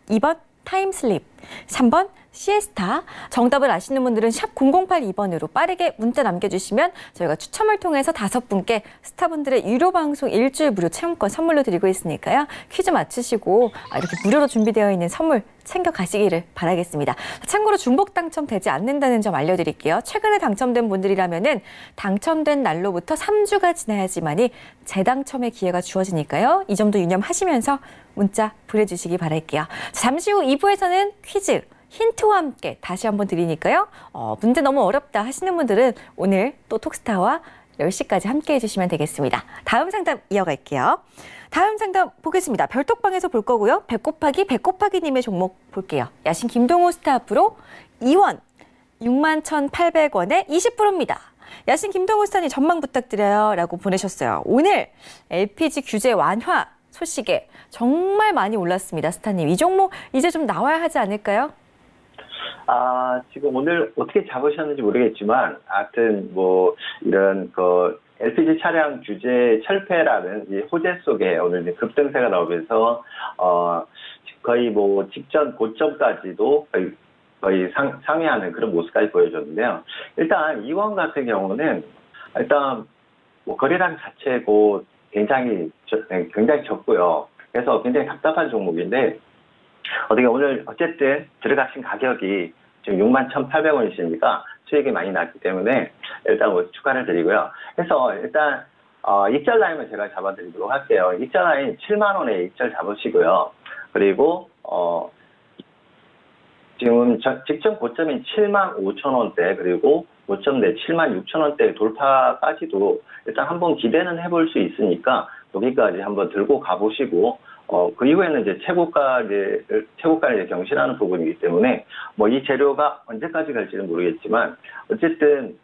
2번 타임슬립, 3번 시에스타. 정답을 아시는 분들은 샵 0082번으로 빠르게 문자 남겨주시면 저희가 추첨을 통해서 5분께 스타분들의 유료 방송 일주일 무료 체험권 선물로 드리고 있으니까요. 퀴즈 맞추시고 이렇게 무료로 준비되어 있는 선물 챙겨가시기를 바라겠습니다. 참고로 중복 당첨되지 않는다는 점 알려드릴게요. 최근에 당첨된 분들이라면은 당첨된 날로부터 3주가 지나야지만이 재당첨의 기회가 주어지니까요. 이 점도 유념하시면서 문자 보내주시기 바랄게요. 잠시 후 2부에서는 퀴즈 힌트와 함께 다시 한번 드리니까요. 문제 너무 어렵다 하시는 분들은 오늘 또 톡스타와 10시까지 함께 해주시면 되겠습니다. 다음 상담 이어갈게요. 다음 상담 보겠습니다. 별톡방에서 볼 거고요. 100 님의 종목 볼게요. 야신 김동호 스타 앞으로 2원 61,800원에 20%입니다. 야신 김동호 스타님 전망 부탁드려요 라고 보내셨어요. 오늘 LPG 규제 완화 소식에 정말 많이 올랐습니다. 스타님, 이 종목 이제 좀 나와야 하지 않을까요? 지금 오늘 어떻게 잡으셨는지 모르겠지만, 하여튼 이런 LPG 차량 규제 철폐라는 이 호재 속에 오늘 이제 급등세가 나오면서 거의 직전 고점까지도 거의 상회하는 그런 모습까지 보여줬는데요. 일단 이원 같은 경우는 일단 거래량 자체고 굉장히 적고요. 그래서 굉장히 답답한 종목인데, 오늘 어쨌든 들어가신 가격이 지금 61,800원이시니까 수익이 많이 났기 때문에 일단 축하를 드리고요. 그래서 일단 익절 라인을 제가 잡아드리도록 할게요. 익절 라인 7만 원에 익절 잡으시고요. 그리고 지금 직전 고점인 7만 5천 원대 그리고 고점대 7만 6천 원대 돌파까지도 일단 한번 기대는 해볼 수 있으니까 여기까지 한번 들고 가보시고 그 이후에는 이제 최고가를 경신하는 부분이기 때문에 이 재료가 언제까지 갈지는 모르겠지만 어쨌든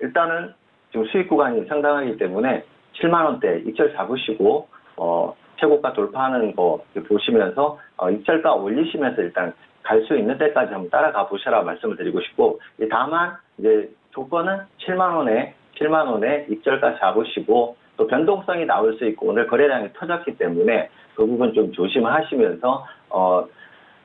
일단은 지금 수익 구간이 상당하기 때문에 7만 원대 익절 잡으시고 최고가 돌파하는 거 보시면서 익절가 올리시면서 일단 갈 수 있는 데까지 한번 따라가 보시라 말씀을 드리고 싶고, 다만 이제 조건은 7만 원에 익절가 잡으시고 또 변동성이 나올 수 있고 오늘 거래량이 터졌기 때문에 그 부분 좀 조심하시면서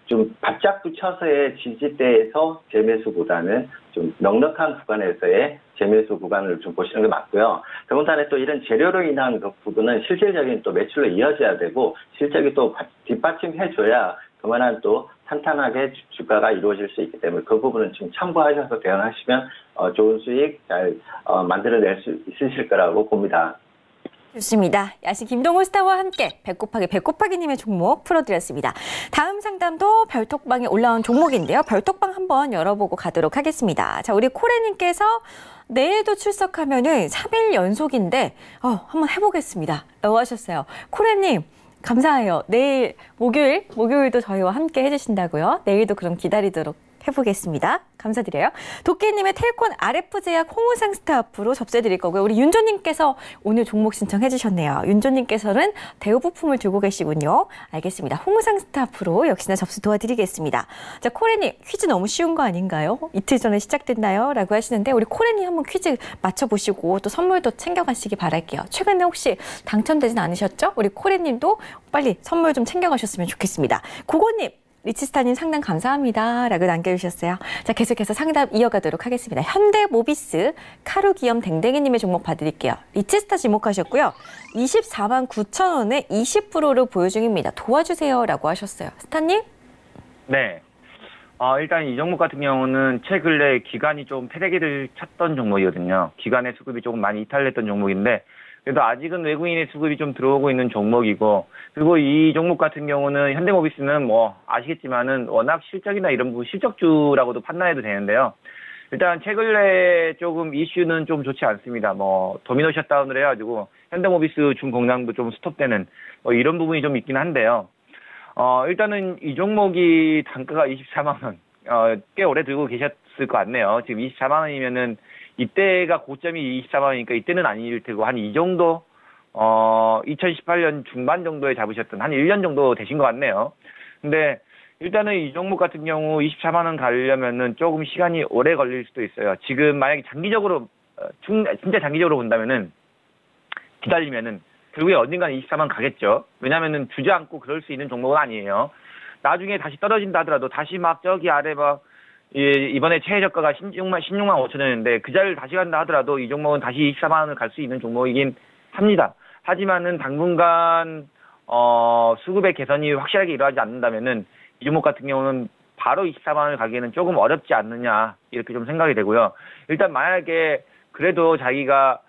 좀 바짝 붙여서의 지지대에서 재매수보다는 좀 넉넉한 구간에서의 재매수 구간을 좀 보시는 게 맞고요. 더군다나 또 이런 재료로 인한 그 부분은 실질적인 또 매출로 이어져야 되고 실적이 또 뒷받침해줘야 그만한 또 탄탄하게 주가가 이루어질 수 있기 때문에 그 부분은 좀 참고하셔서 대응하시면 좋은 수익 잘 만들어낼 수 있으실 거라고 봅니다. 좋습니다. 야신 김동호 스타와 함께 100 님의 종목 풀어드렸습니다. 다음 상담도 별톡방에 올라온 종목인데요. 별톡방 한번 열어보고 가도록 하겠습니다. 자, 우리 코레님께서 내일도 출석하면은 3일 연속인데 한번 해보겠습니다 라고 하셨어요. 코레님 감사해요. 내일 목요일도 저희와 함께 해주신다고요. 내일도 그럼 기다리도록 해보겠습니다. 감사드려요. 도끼님의 텔콘 RF제약 홍우상 스타 앞으로 접수해드릴 거고요. 우리 윤조님께서 오늘 종목 신청해 주셨네요. 윤조님께서는 대우 부품을 들고 계시군요. 알겠습니다. 홍우상 스타 앞으로 역시나 접수 도와드리겠습니다. 자, 코레님 퀴즈 너무 쉬운 거 아닌가요? 이틀 전에 시작됐나요? 라고 하시는데 우리 코레님 한번 퀴즈 맞춰보시고 또 선물도 챙겨가시기 바랄게요. 최근에 혹시 당첨되진 않으셨죠? 우리 코레님도 빨리 선물 좀 챙겨가셨으면 좋겠습니다. 고고님 리치스타님 상담 감사합니다 라고 남겨주셨어요. 자, 계속해서 상담 이어가도록 하겠습니다. 현대모비스 카루기염 댕댕이님의 종목 봐드릴게요. 리치스타 지목하셨고요. 24만 9천 원에 20%를 보유 중입니다. 도와주세요 라고 하셨어요. 스타님? 네. 일단 이 종목 같은 경우는 최근에 기간이 좀 패대기를 쳤던 종목이거든요. 기간의 수급이 조금 많이 이탈했던 종목인데 그래도 아직은 외국인의 수급이 좀 들어오고 있는 종목이고, 그리고 이 종목 같은 경우는 현대모비스는 아시겠지만은 워낙 실적이나 이런 부분 실적주라고도 판단해도 되는데요. 일단 최근에 조금 이슈는 좀 좋지 않습니다. 뭐 도미노 셧다운을 해가지고 현대모비스 중공장도 좀 스톱되는 뭐 이런 부분이 좀 있긴 한데요. 일단은 이 종목이 단가가 24만 원, 꽤 오래 들고 계셨을 것 같네요. 지금 24만 원이면은 이때가 고점이 24만 원이니까 이때는 아닐 테고 한 이 정도 2018년 중반 정도에 잡으셨던 한 1년 정도 되신 것 같네요. 근데 일단은 이 종목 같은 경우 24만 원 가려면은 조금 시간이 오래 걸릴 수도 있어요. 지금 만약에 장기적으로 진짜 장기적으로 본다면은 기다리면은 결국에 언젠가는 24만 가겠죠. 왜냐면은 주저앉고 그럴 수 있는 종목은 아니에요. 나중에 다시 떨어진다 하더라도 다시 막 저기 아래 막 이번에 최애 저가가 16만 5천 원인데 그 자리를 다시 간다 하더라도 이 종목은 다시 24만 원을 갈 수 있는 종목이긴 합니다. 하지만은 당분간 수급의 개선이 확실하게 일어나지 않는다면은 이 종목 같은 경우는 바로 24만 원을 가기에는 조금 어렵지 않느냐 이렇게 좀 생각이 되고요. 일단 만약에 그래도 자기가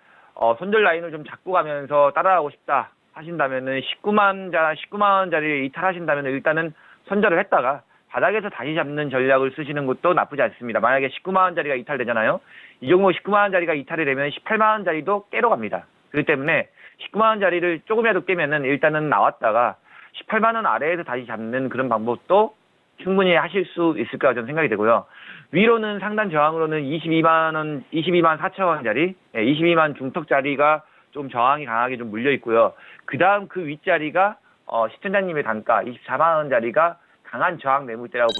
손절 라인을 좀 잡고 가면서 따라가고 싶다 하신다면은 19만 원짜리를 이탈하신다면 일단은 손절을 했다가 바닥에서 다시 잡는 전략을 쓰시는 것도 나쁘지 않습니다. 만약에 19만 원짜리가 이탈되잖아요. 이 종목 19만 원짜리가 이탈이 되면 18만 원짜리도 깨러 갑니다. 그렇기 때문에 19만 원짜리를 조금이라도 깨면은 일단은 나왔다가 18만 원 아래에서 다시 잡는 그런 방법도 충분히 하실 수 있을 거라고 저는 생각이 되고요. 위로는 상단 저항으로는 22만 4천 원짜리, 22만 중턱짜리가 좀 저항이 강하게 좀 물려 있고요. 그 다음 그 윗자리가 시청자님의 단가 24만 원짜리가 강한 저항 매물대라고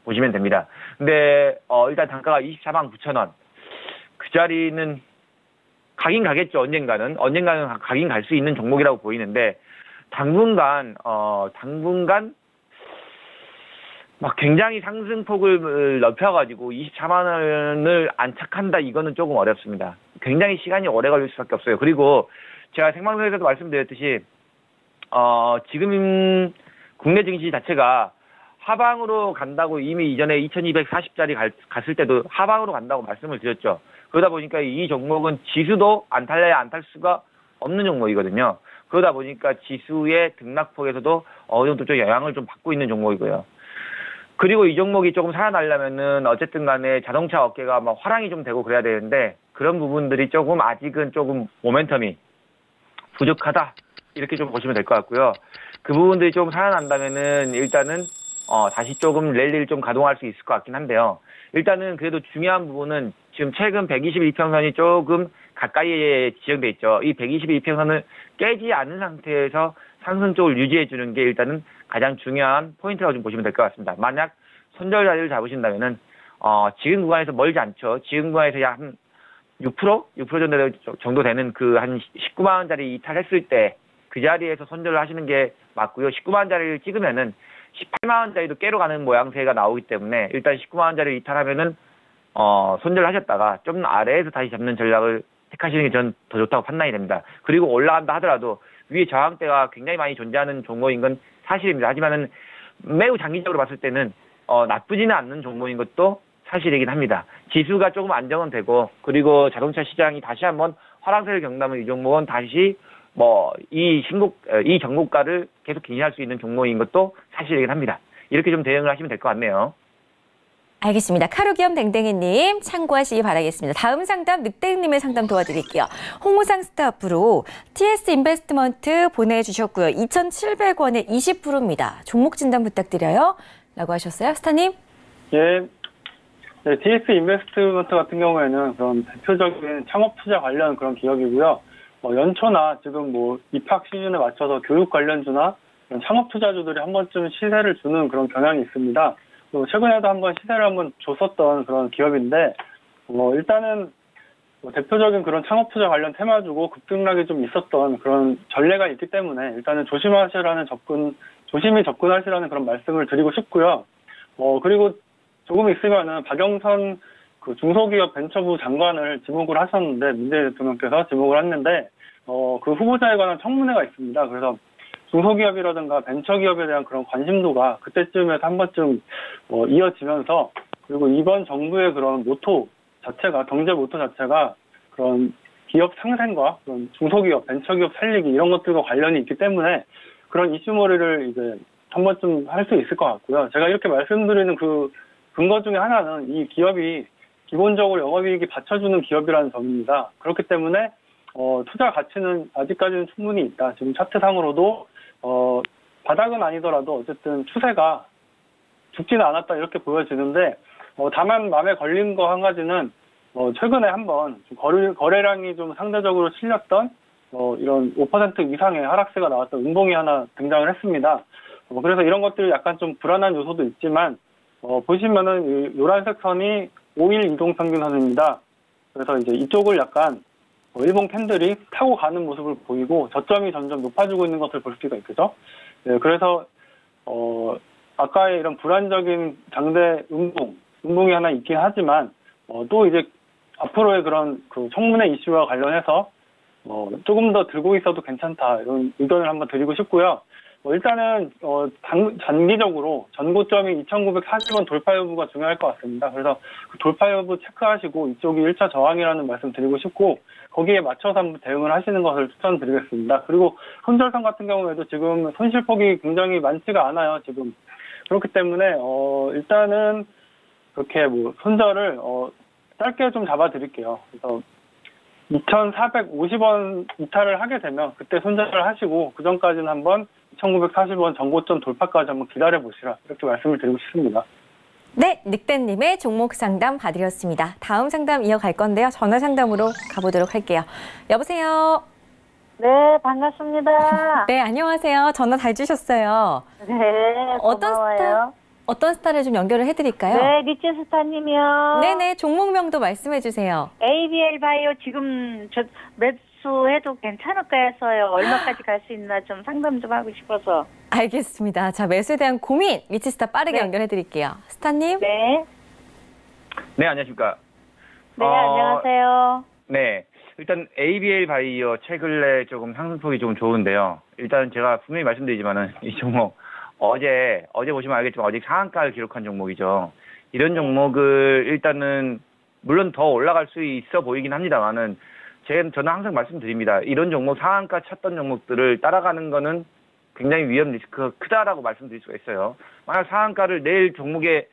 보시면 됩니다. 근데 일단 단가가 24만 9천 원. 그 자리는 가긴 가겠죠. 언젠가는 가긴 갈 수 있는 종목이라고 보이는데 당분간 막 굉장히 상승폭을 넓혀가지고 24만 원을 안착한다 이거는 조금 어렵습니다. 굉장히 시간이 오래 걸릴 수밖에 없어요. 그리고 제가 생방송에서도 말씀드렸듯이 지금 국내 증시 자체가 하방으로 간다고 이미 이전에 2240짜리 갔을 때도 하방으로 간다고 말씀을 드렸죠. 그러다 보니까 이 종목은 지수도 안 탈래야 안 탈 수가 없는 종목이거든요. 그러다 보니까 지수의 등락폭에서도 어느 정도 좀 영향을 좀 받고 있는 종목이고요. 그리고 이 종목이 조금 살아나려면은 어쨌든 간에 자동차 업계가 막 화랑이 좀 되고 그래야 되는데 그런 부분들이 조금 아직은 조금 모멘텀이 부족하다. 이렇게 좀 보시면 될 것 같고요. 그 부분들이 좀 살아난다면은 일단은 다시 조금 랠리를 좀 가동할 수 있을 것 같긴 한데요. 일단은 그래도 중요한 부분은 지금 최근 122평선이 조금 가까이에 지정돼 있죠. 이 122평선을 깨지 않은 상태에서 상승 쪽을 유지해 주는 게 일단은 가장 중요한 포인트라고 좀 보시면 될 것 같습니다. 만약 손절 자리를 잡으신다면은 지금 구간에서 멀지 않죠. 지금 구간에서 약 한 6% 정도 되는 그 한 19만 원짜리 이탈했을 때 그 자리에서 손절을 하시는 게 맞고요. 19만 원짜리를 찍으면은 18만 원짜리도 깨러 가는 모양새가 나오기 때문에 일단 19만 원짜리 이탈하면은 손절하셨다가 좀 아래에서 다시 잡는 전략을 택하시는 게 전 더 좋다고 판단이 됩니다. 그리고 올라간다 하더라도 위에 저항대가 굉장히 많이 존재하는 종목인 건 사실입니다. 하지만은 매우 장기적으로 봤을 때는 나쁘지는 않는 종목인 것도 사실이긴 합니다. 지수가 조금 안정은 되고 그리고 자동차 시장이 다시 한번 화랑세를 겪는다면 이 종목은 다시 이 정고가를 계속 기인할 수 있는 종목인 것도 사실이긴 합니다. 이렇게 좀 대응을 하시면 될 것 같네요. 알겠습니다. 카루기엄 댕댕이님 참고하시기 바라겠습니다. 다음 상담 늑댕님의 상담 도와드릴게요. 홍우상 스타프로 TS 인베스트먼트 보내주셨고요. 2,700원에 20%입니다. 종목 진단 부탁드려요. 라고 하셨어요. 스타님? 예. 네, TS 인베스트먼트 같은 경우에는 그런 대표적인 창업 투자 관련 그런 기업이고요. 연초나 지금 입학 시즌에 맞춰서 교육 관련주나 창업 투자주들이 한 번쯤 시세를 주는 그런 경향이 있습니다. 최근에도 한번 시세를 한번 줬었던 그런 기업인데, 일단은 대표적인 그런 창업 투자 관련 테마주고 급등락이 좀 있었던 그런 전례가 있기 때문에 일단은 조심히 접근하시라는 그런 말씀을 드리고 싶고요. 그리고 조금 있으면은 박영선 그 중소기업 벤처부 장관을 지목을 하셨는데, 문재인 대통령께서 지목을 했는데, 그 후보자에 관한 청문회가 있습니다. 그래서 중소기업이라든가 벤처기업에 대한 그런 관심도가 그때쯤에서 한 번쯤 이어지면서, 그리고 이번 정부의 그런 모토 자체가, 경제 모토 자체가 그런 기업 상생과 그런 중소기업, 벤처기업 살리기 이런 것들과 관련이 있기 때문에 그런 이슈몰이를 이제 한 번쯤 할 수 있을 것 같고요. 제가 이렇게 말씀드리는 그 근거 중에 하나는 이 기업이 기본적으로 영업이익이 받쳐주는 기업이라는 점입니다. 그렇기 때문에 투자 가치는 아직까지는 충분히 있다. 지금 차트상으로도 바닥은 아니더라도 어쨌든 추세가 죽지는 않았다 이렇게 보여지는데 다만 마음에 걸린 거 한 가지는 최근에 한번 거래량이 좀 상대적으로 실렸던 이런 5% 이상의 하락세가 나왔던 음봉이 하나 등장을 했습니다. 그래서 이런 것들이 약간 좀 불안한 요소도 있지만 보시면은 이 노란색 선이 5일 이동평균선입니다. 그래서 이제 이쪽을 약간 일본 캔들이 타고 가는 모습을 보이고 저점이 점점 높아지고 있는 것을 볼 수가 있겠죠. 네, 그래서 아까의 이런 불안적인 장대 음봉이 하나 있긴 하지만 또 이제 앞으로의 그런 그 청문회 이슈와 관련해서 조금 더 들고 있어도 괜찮다 이런 의견을 한번 드리고 싶고요. 일단은 단기적으로 전고점이 2,940원 돌파 여부가 중요할 것 같습니다. 그래서 그 돌파 여부 체크하시고 이쪽이 1차 저항이라는 말씀 드리고 싶고 거기에 맞춰서 한번 대응을 하시는 것을 추천드리겠습니다. 그리고 손절선 같은 경우에도 지금 손실폭이 굉장히 많지가 않아요. 지금 그렇기 때문에 일단은 그렇게 뭐 손절을 짧게 좀 잡아드릴게요. 그래서 2,450원 이탈을 하게 되면 그때 손절을 하시고 그 전까지는 한번 2,940원 전고점 돌파까지 한번 기다려보시라 이렇게 말씀을 드리고 싶습니다. 네, 늑대님의 종목 상담 봐드렸습니다. 다음 상담 이어갈 건데요. 전화 상담으로 가보도록 할게요. 여보세요? 네, 반갑습니다. 네, 안녕하세요. 전화 잘 주셨어요. 네, 고마워요. 어떤 스타를 좀 연결을 해드릴까요? 네, 리치스타님이요. 네네, 종목명도 말씀해주세요. ABL 바이오 지금 저 매수해도 괜찮을까 해서요. 얼마까지 갈 수 있나 좀 상담 좀 하고 싶어서. 알겠습니다. 자, 매수에 대한 고민 리치스타 빠르게 네. 연결해드릴게요. 스타님. 네. 네, 안녕하십니까. 네, 안녕하세요. 네. 일단 ABL 바이오 최근에 조금 상승폭이 좀 좋은데요. 일단 제가 분명히 말씀드리지만은 이 종목 어제 보시면 알겠지만 어제 상한가를 기록한 종목이죠. 이런 종목을 일단은 물론 더 올라갈 수 있어 보이긴 합니다만은 저는 항상 말씀드립니다. 이런 종목 상한가 쳤던 종목들을 따라가는 거는 굉장히 위험 리스크가 크다라고 말씀드릴 수가 있어요. 만약 상한가를 내일 종목에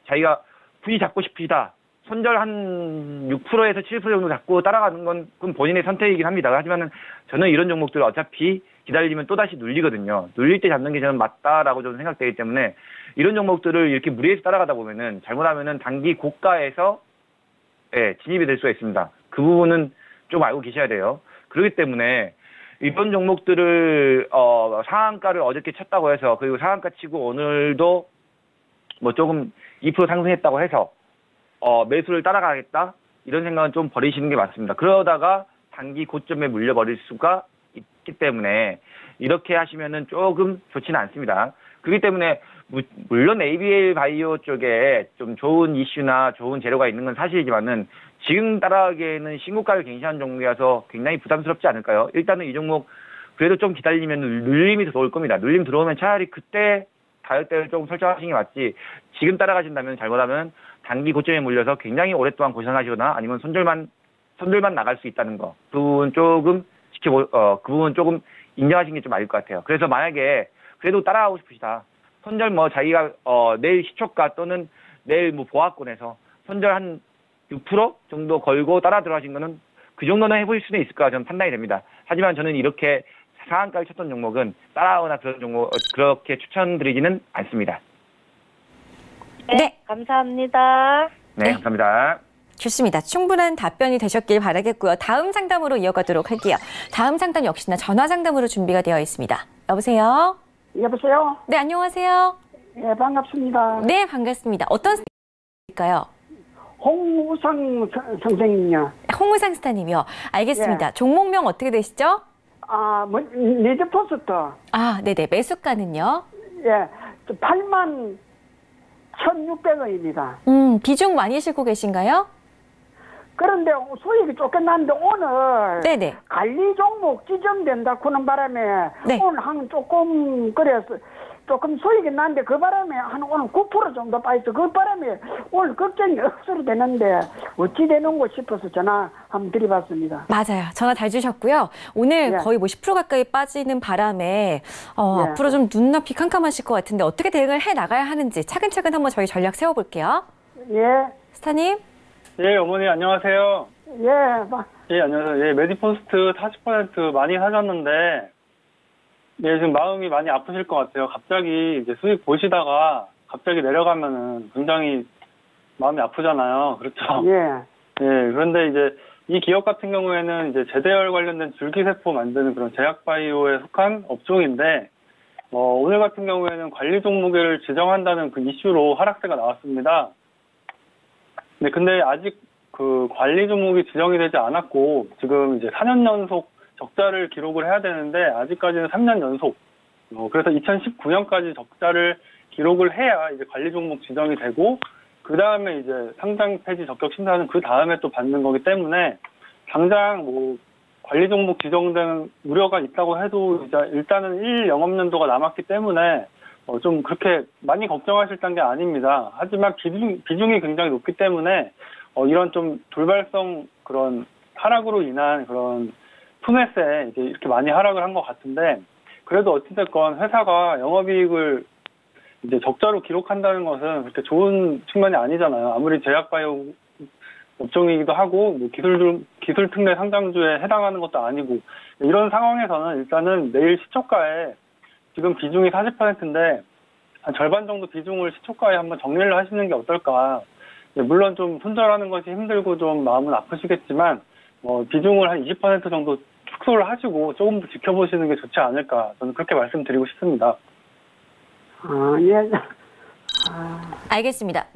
자기가 굳이 잡고 싶으시다. 손절 한 6%에서 7% 정도 잡고 따라가는 건 그건 본인의 선택이긴 합니다. 하지만은 저는 이런 종목들을 어차피 기다리면 또다시 눌리거든요. 눌릴 때 잡는 게 저는 맞다라고 저는 생각되기 때문에 이런 종목들을 이렇게 무리해서 따라가다 보면은 잘못하면은 단기 고가에서 진입이 될 수가 있습니다. 그 부분은 좀 알고 계셔야 돼요. 그렇기 때문에 이런 종목들을 상한가를 어저께 쳤다고 해서 그리고 상한가 치고 오늘도 뭐 조금 2% 상승했다고 해서 매수를 따라가겠다 이런 생각은 좀 버리시는 게 맞습니다. 그러다가 단기 고점에 물려버릴 수가 있기 때문에 이렇게 하시면은 조금 좋지는 않습니다. 그렇기 때문에 물론 ABL 바이오 쪽에 좀 좋은 이슈나 좋은 재료가 있는 건 사실이지만은 지금 따라가기에는 신고가를 갱신한 종목이라서 굉장히 부담스럽지 않을까요? 일단은 이 종목 그래도 좀 기다리면 눌림이 들어올 겁니다. 눌림 들어오면 차라리 그때 가격대를 조금 설정하시는 게 맞지 지금 따라가신다면 잘못하면 단기 고점에 물려서 굉장히 오랫동안 고생하시거나 아니면 손절만 나갈 수 있다는 거. 그 부분 조금 그 부분 조금 인정하시는 게 좀 맞을 것 같아요. 그래서 만약에 그래도 따라가고 싶으시다. 손절 뭐 자기가 내일 시초가 또는 내일 뭐 보합권에서 손절 한 6% 정도 걸고 따라 들어가신 거는 그 정도는 해보실 수는 있을까 저는 판단이 됩니다. 하지만 저는 이렇게 상한가를 쳤던 종목은 따라오거나 그런 종목 그렇게 추천드리지는 않습니다. 네, 감사합니다. 네, 감사합니다. 좋습니다. 충분한 답변이 되셨길 바라겠고요. 다음 상담으로 이어가도록 할게요. 다음 상담 역시나 전화 상담으로 준비가 되어 있습니다. 여보세요? 여보세요? 네, 안녕하세요. 네, 반갑습니다. 네, 반갑습니다. 어떤 스타일일까요? 홍우상 선생님요. 홍우상 스타님이요. 알겠습니다. 종목명 어떻게 되시죠? 리드포스트. 네네. 매수가는요? 예, 81,600원입니다. 비중 많이 실고 계신가요? 그런데 수익이 쫓겨났는데 오늘 네네. 관리 종목 지정된다 그런 바람에 오늘 한 조금 그래서 조금 수익이 났는데 그 바람에 한 오늘 9% 정도 빠졌어. 그 바람에 오늘 걱정이 억수로 되는데 어찌 되는고 싶어서 전화 한번 드려봤습니다. 맞아요. 전화 잘 주셨고요. 오늘 거의 뭐 10% 가까이 빠지는 바람에 앞으로 좀 눈앞이 캄캄하실 것 같은데 어떻게 대응을 해 나가야 하는지 차근차근 한번 저희 전략 세워볼게요. 예. 스타님. 예, 어머니 안녕하세요. 예, 예, 안녕하세요. 예, 메디포스트 40% 많이 사셨는데, 예, 지금 마음이 많이 아프실 것 같아요. 갑자기 이제 수익 보시다가 갑자기 내려가면은 굉장히 마음이 아프잖아요. 그렇죠? 예. 예, 그런데 이제 이 기업 같은 경우에는 이제 제대열 관련된 줄기세포 만드는 그런 제약바이오에 속한 업종인데, 오늘 같은 경우에는 관리 종목을 지정한다는 그 이슈로 하락세가 나왔습니다. 네, 근데 아직 그 관리 종목이 지정이 되지 않았고, 지금 이제 4년 연속 적자를 기록을 해야 되는데, 아직까지는 3년 연속. 그래서 2019년까지 적자를 기록을 해야 이제 관리 종목 지정이 되고, 그 다음에 이제 상장 폐지 적격 심사는 그 다음에 또 받는 거기 때문에, 당장 뭐, 관리 종목 지정된 우려가 있다고 해도, 이제 일단은 1 영업년도가 남았기 때문에, 좀 그렇게 많이 걱정하실 단계 아닙니다. 하지만 비중이 굉장히 높기 때문에, 이런 좀 돌발성 그런 하락으로 인한 그런 투매세 이제 이렇게 많이 하락을 한 것 같은데, 그래도 어찌됐건 회사가 영업이익을 이제 적자로 기록한다는 것은 그렇게 좋은 측면이 아니잖아요. 아무리 제약바이오 업종이기도 하고, 뭐 기술 특례 상장주에 해당하는 것도 아니고, 이런 상황에서는 일단은 내일 시초가에 지금 비중이 40%인데, 한 절반 정도 비중을 시초가에 한번 정리를 하시는 게 어떨까. 물론 좀 손절하는 것이 힘들고 좀 마음은 아프시겠지만, 비중을 한 20% 정도 축소를 하시고 조금 더 지켜보시는 게 좋지 않을까. 저는 그렇게 말씀드리고 싶습니다. 예. 알겠습니다.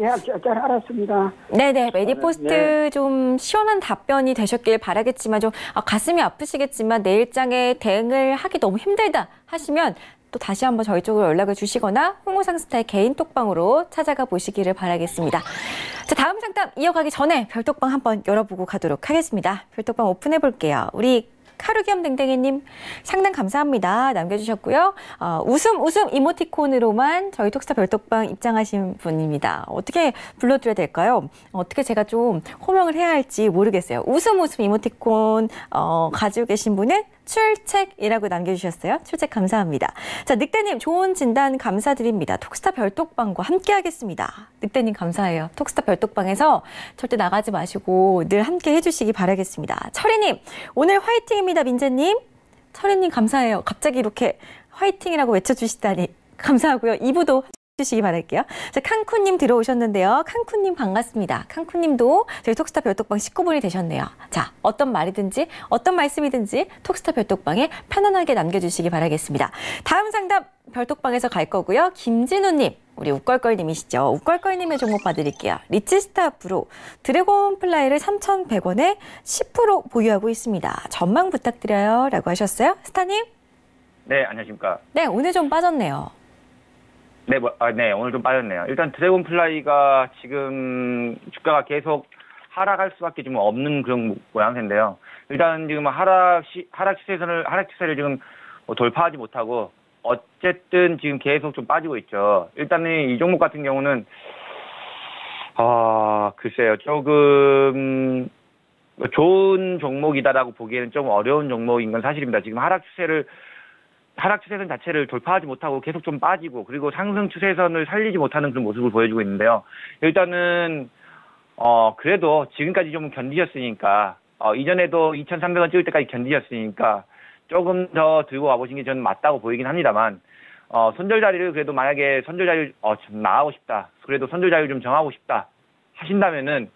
예, 잘 알았습니다. 네네, 메디포스트 네. 좀 시원한 답변이 되셨길 바라겠지만 좀 가슴이 아프시겠지만 내일장에 대응을 하기 너무 힘들다 하시면 또 다시 한번 저희 쪽으로 연락을 주시거나 홍호상스타의 개인 톡방으로 찾아가 보시기를 바라겠습니다. 자, 다음 상담 이어가기 전에 별톡방 한번 열어보고 가도록 하겠습니다. 별톡방 오픈해 볼게요. 우리 카루기엄 댕댕이님 상담 감사합니다 남겨주셨고요. 웃음 이모티콘으로만 저희 톡스타 별톡방 입장하신 분입니다. 어떻게 불러드려야 될까요? 어떻게 제가 좀 호명을 해야 할지 모르겠어요. 웃음 이모티콘 가지고 계신 분은 출첵이라고 남겨주셨어요. 출첵 감사합니다. 자, 늑대님 좋은 진단 감사드립니다. 톡스타 별톡방과 함께 하겠습니다. 늑대님 감사해요. 톡스타 별톡방에서 절대 나가지 마시고 늘 함께 해주시기 바라겠습니다. 철이님 오늘 화이팅입니다. 민재님. 철이님 감사해요. 갑자기 이렇게 화이팅이라고 외쳐주시다니 감사하고요. 2부도 주시기 바랄게요. 자, 칸쿠님 들어오셨는데요. 칸쿠님 반갑습니다. 칸쿠님도 저희 톡스타 별톡방 19분이 되셨네요. 자, 어떤 말이든지 어떤 말씀이든지 톡스타 별톡방에 편안하게 남겨주시기 바라겠습니다. 다음 상담 별톡방에서 갈 거고요. 김진우님, 우리 웃걸걸님이시죠. 웃걸걸님의 종목 봐드릴게요. 리치스타 프로 드래곤 플라이를 3,100원에 10% 보유하고 있습니다. 전망 부탁드려요. 라고 하셨어요. 스타님? 네, 안녕하십니까. 네, 오늘 좀 빠졌네요. 네, 오늘 좀 빠졌네요. 일단 드래곤 플라이가 지금 주가가 계속 하락할 수밖에 좀 없는 그런 모양새인데요. 일단 지금 하락 추세를 지금 돌파하지 못하고 어쨌든 지금 계속 좀 빠지고 있죠. 일단은 이 종목 같은 경우는 글쎄요, 조금 좋은 종목이다라고 보기에는 좀 어려운 종목인 건 사실입니다. 지금 하락 추세선 자체를 돌파하지 못하고 계속 좀 빠지고 그리고 상승 추세선을 살리지 못하는 그런 모습을 보여주고 있는데요. 일단은 그래도 지금까지 좀 견디셨으니까 이전에도 2,300원 찍을 때까지 견디셨으니까 조금 더 들고 와보신 게 저는 맞다고 보이긴 합니다만 손절 자리를 그래도 만약에 손절 자리를 좀 나가고 싶다. 그래도 손절 자리를 좀 정하고 싶다 하신다면은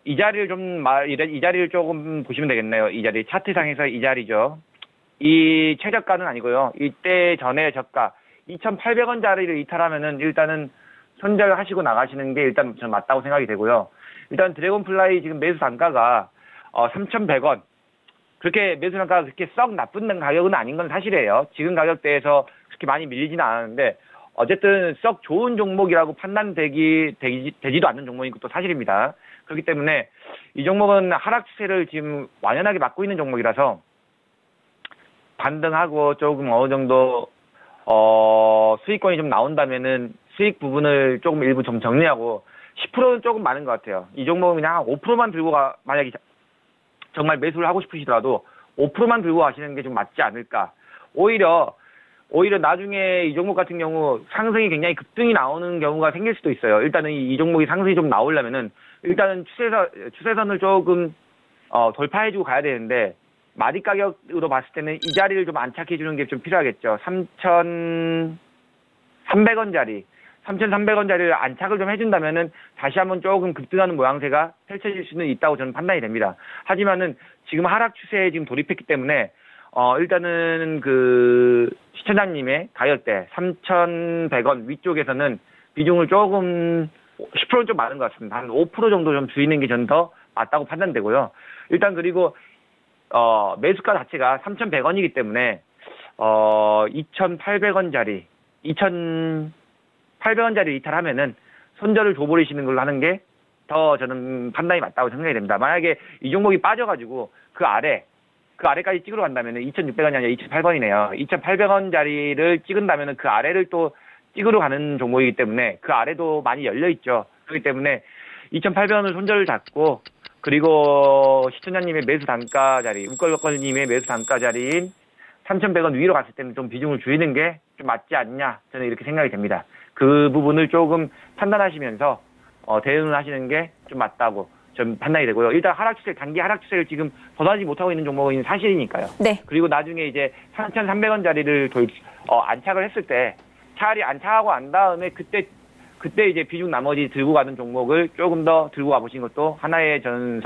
이 자리를 조금 보시면 되겠네요. 이 자리 차트상에서 이 자리죠. 이 최저가는 아니고요. 이때 전에 저가 2,800원 자리를 이탈하면은 일단은 손절하시고 나가시는 게 일단 저는 맞다고 생각이 되고요. 일단 드래곤 플라이 지금 매수 단가가 3,100원. 그렇게 매수 단가가 그렇게 썩 나쁜 가격은 아닌 건 사실이에요. 지금 가격대에서 그렇게 많이 밀리지는 않았는데 어쨌든 썩 좋은 종목이라고 판단되지도 않는 종목인 것도 사실입니다. 그렇기 때문에 이 종목은 하락 추세를 지금 완연하게 막고 있는 종목이라서 반등하고 조금 어느 정도 수익권이 좀 나온다면은 수익 부분을 조금 일부 좀 정리하고 10%는 조금 많은 것 같아요. 이 종목은 그냥 5%만 들고 만약에 정말 매수를 하고 싶으시더라도 5%만 들고 가시는 게 좀 맞지 않을까. 오히려 오히려 나중에 이 종목 같은 경우 상승이 굉장히 급등이 나오는 경우가 생길 수도 있어요. 일단은 이 종목이 상승이 좀 나오려면은 일단은 추세선을 조금 돌파해주고 가야 되는데 마디 가격으로 봤을 때는 이 자리를 좀 안착해주는 게 좀 필요하겠죠. 3,300원짜리. 3,300원짜리를 안착을 좀 해준다면은 다시 한번 조금 급등하는 모양새가 펼쳐질 수는 있다고 저는 판단이 됩니다. 하지만은 지금 하락 추세에 지금 돌입했기 때문에 일단은 그 시청자님의 가격대 3,100원 위쪽에서는 비중을 조금 10%는 좀 많은 것 같습니다. 한 5% 정도 좀 줄이는 게 저는 더 맞다고 판단되고요. 일단 그리고 매수가 자체가 3,100원이기 때문에 2,800원짜리 2,800원짜리 이탈하면은 손절을 줘버리시는 걸로 하는 게 더 저는 판단이 맞다고 생각이 됩니다. 만약에 이 종목이 빠져가지고 그 아래까지 찍으러 간다면은 2,600원이 아니라 2,800원이네요. 2,800원짜리를 찍은다면은 그 아래를 또 찍으러 가는 종목이기 때문에 그 아래도 많이 열려 있죠. 그렇기 때문에 2,800원을 손절을 잡고 그리고 시청자님의 매수 단가 자리, 웃걸거님의 매수 단가 자리인 3,100원 위로 갔을 때는 좀 비중을 줄이는 게 좀 맞지 않냐 저는 이렇게 생각이 됩니다. 그 부분을 조금 판단하시면서 대응을 하시는 게 좀 맞다고 좀 판단이 되고요. 일단 단기 하락 추세를 지금 벗어나지 못하고 있는 종목은 사실이니까요. 네. 그리고 나중에 이제 3,300원짜리를 안착을 했을 때 차라리 안착하고 안 다음에 그때 이제 비중 나머지 들고 가는 종목을 조금 더 들고 가보신 것도 하나의 저는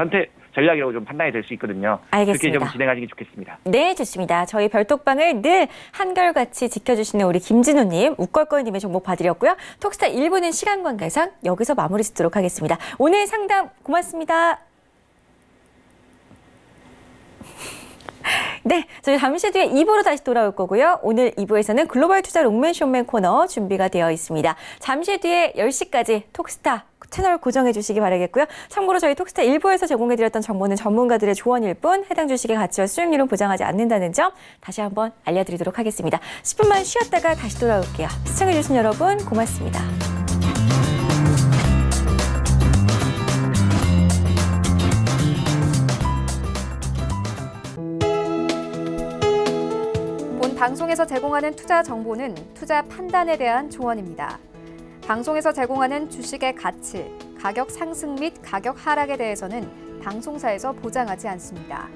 전략이라고 좀 판단이 될 수 있거든요. 알겠습니다. 그렇게 좀 진행하시기 좋겠습니다. 네, 좋습니다. 저희 별톡방을 늘 한결같이 지켜주시는 우리 김진우님, 웃걸걸님의 종목 봐드렸고요. 톡스타 1부는 시간 관계상 여기서 마무리 짓도록 하겠습니다. 오늘 상담 고맙습니다. 네, 저희 잠시 뒤에 2부로 다시 돌아올 거고요. 오늘 2부에서는 글로벌 투자 롱맨 쇼맨 코너 준비가 되어 있습니다. 잠시 뒤에 10시까지 톡스타 채널 고정해 주시기 바라겠고요. 참고로 저희 톡스타 1부에서 제공해드렸던 정보는 전문가들의 조언일 뿐 해당 주식의 가치와 수익률은 보장하지 않는다는 점 다시 한번 알려드리도록 하겠습니다. 10분만 쉬었다가 다시 돌아올게요. 시청해주신 여러분 고맙습니다. 방송에서 제공하는 투자 정보는 투자 판단에 대한 조언입니다. 방송에서 제공하는 주식의 가치, 가격 상승 및 가격 하락에 대해서는 방송사에서 보장하지 않습니다.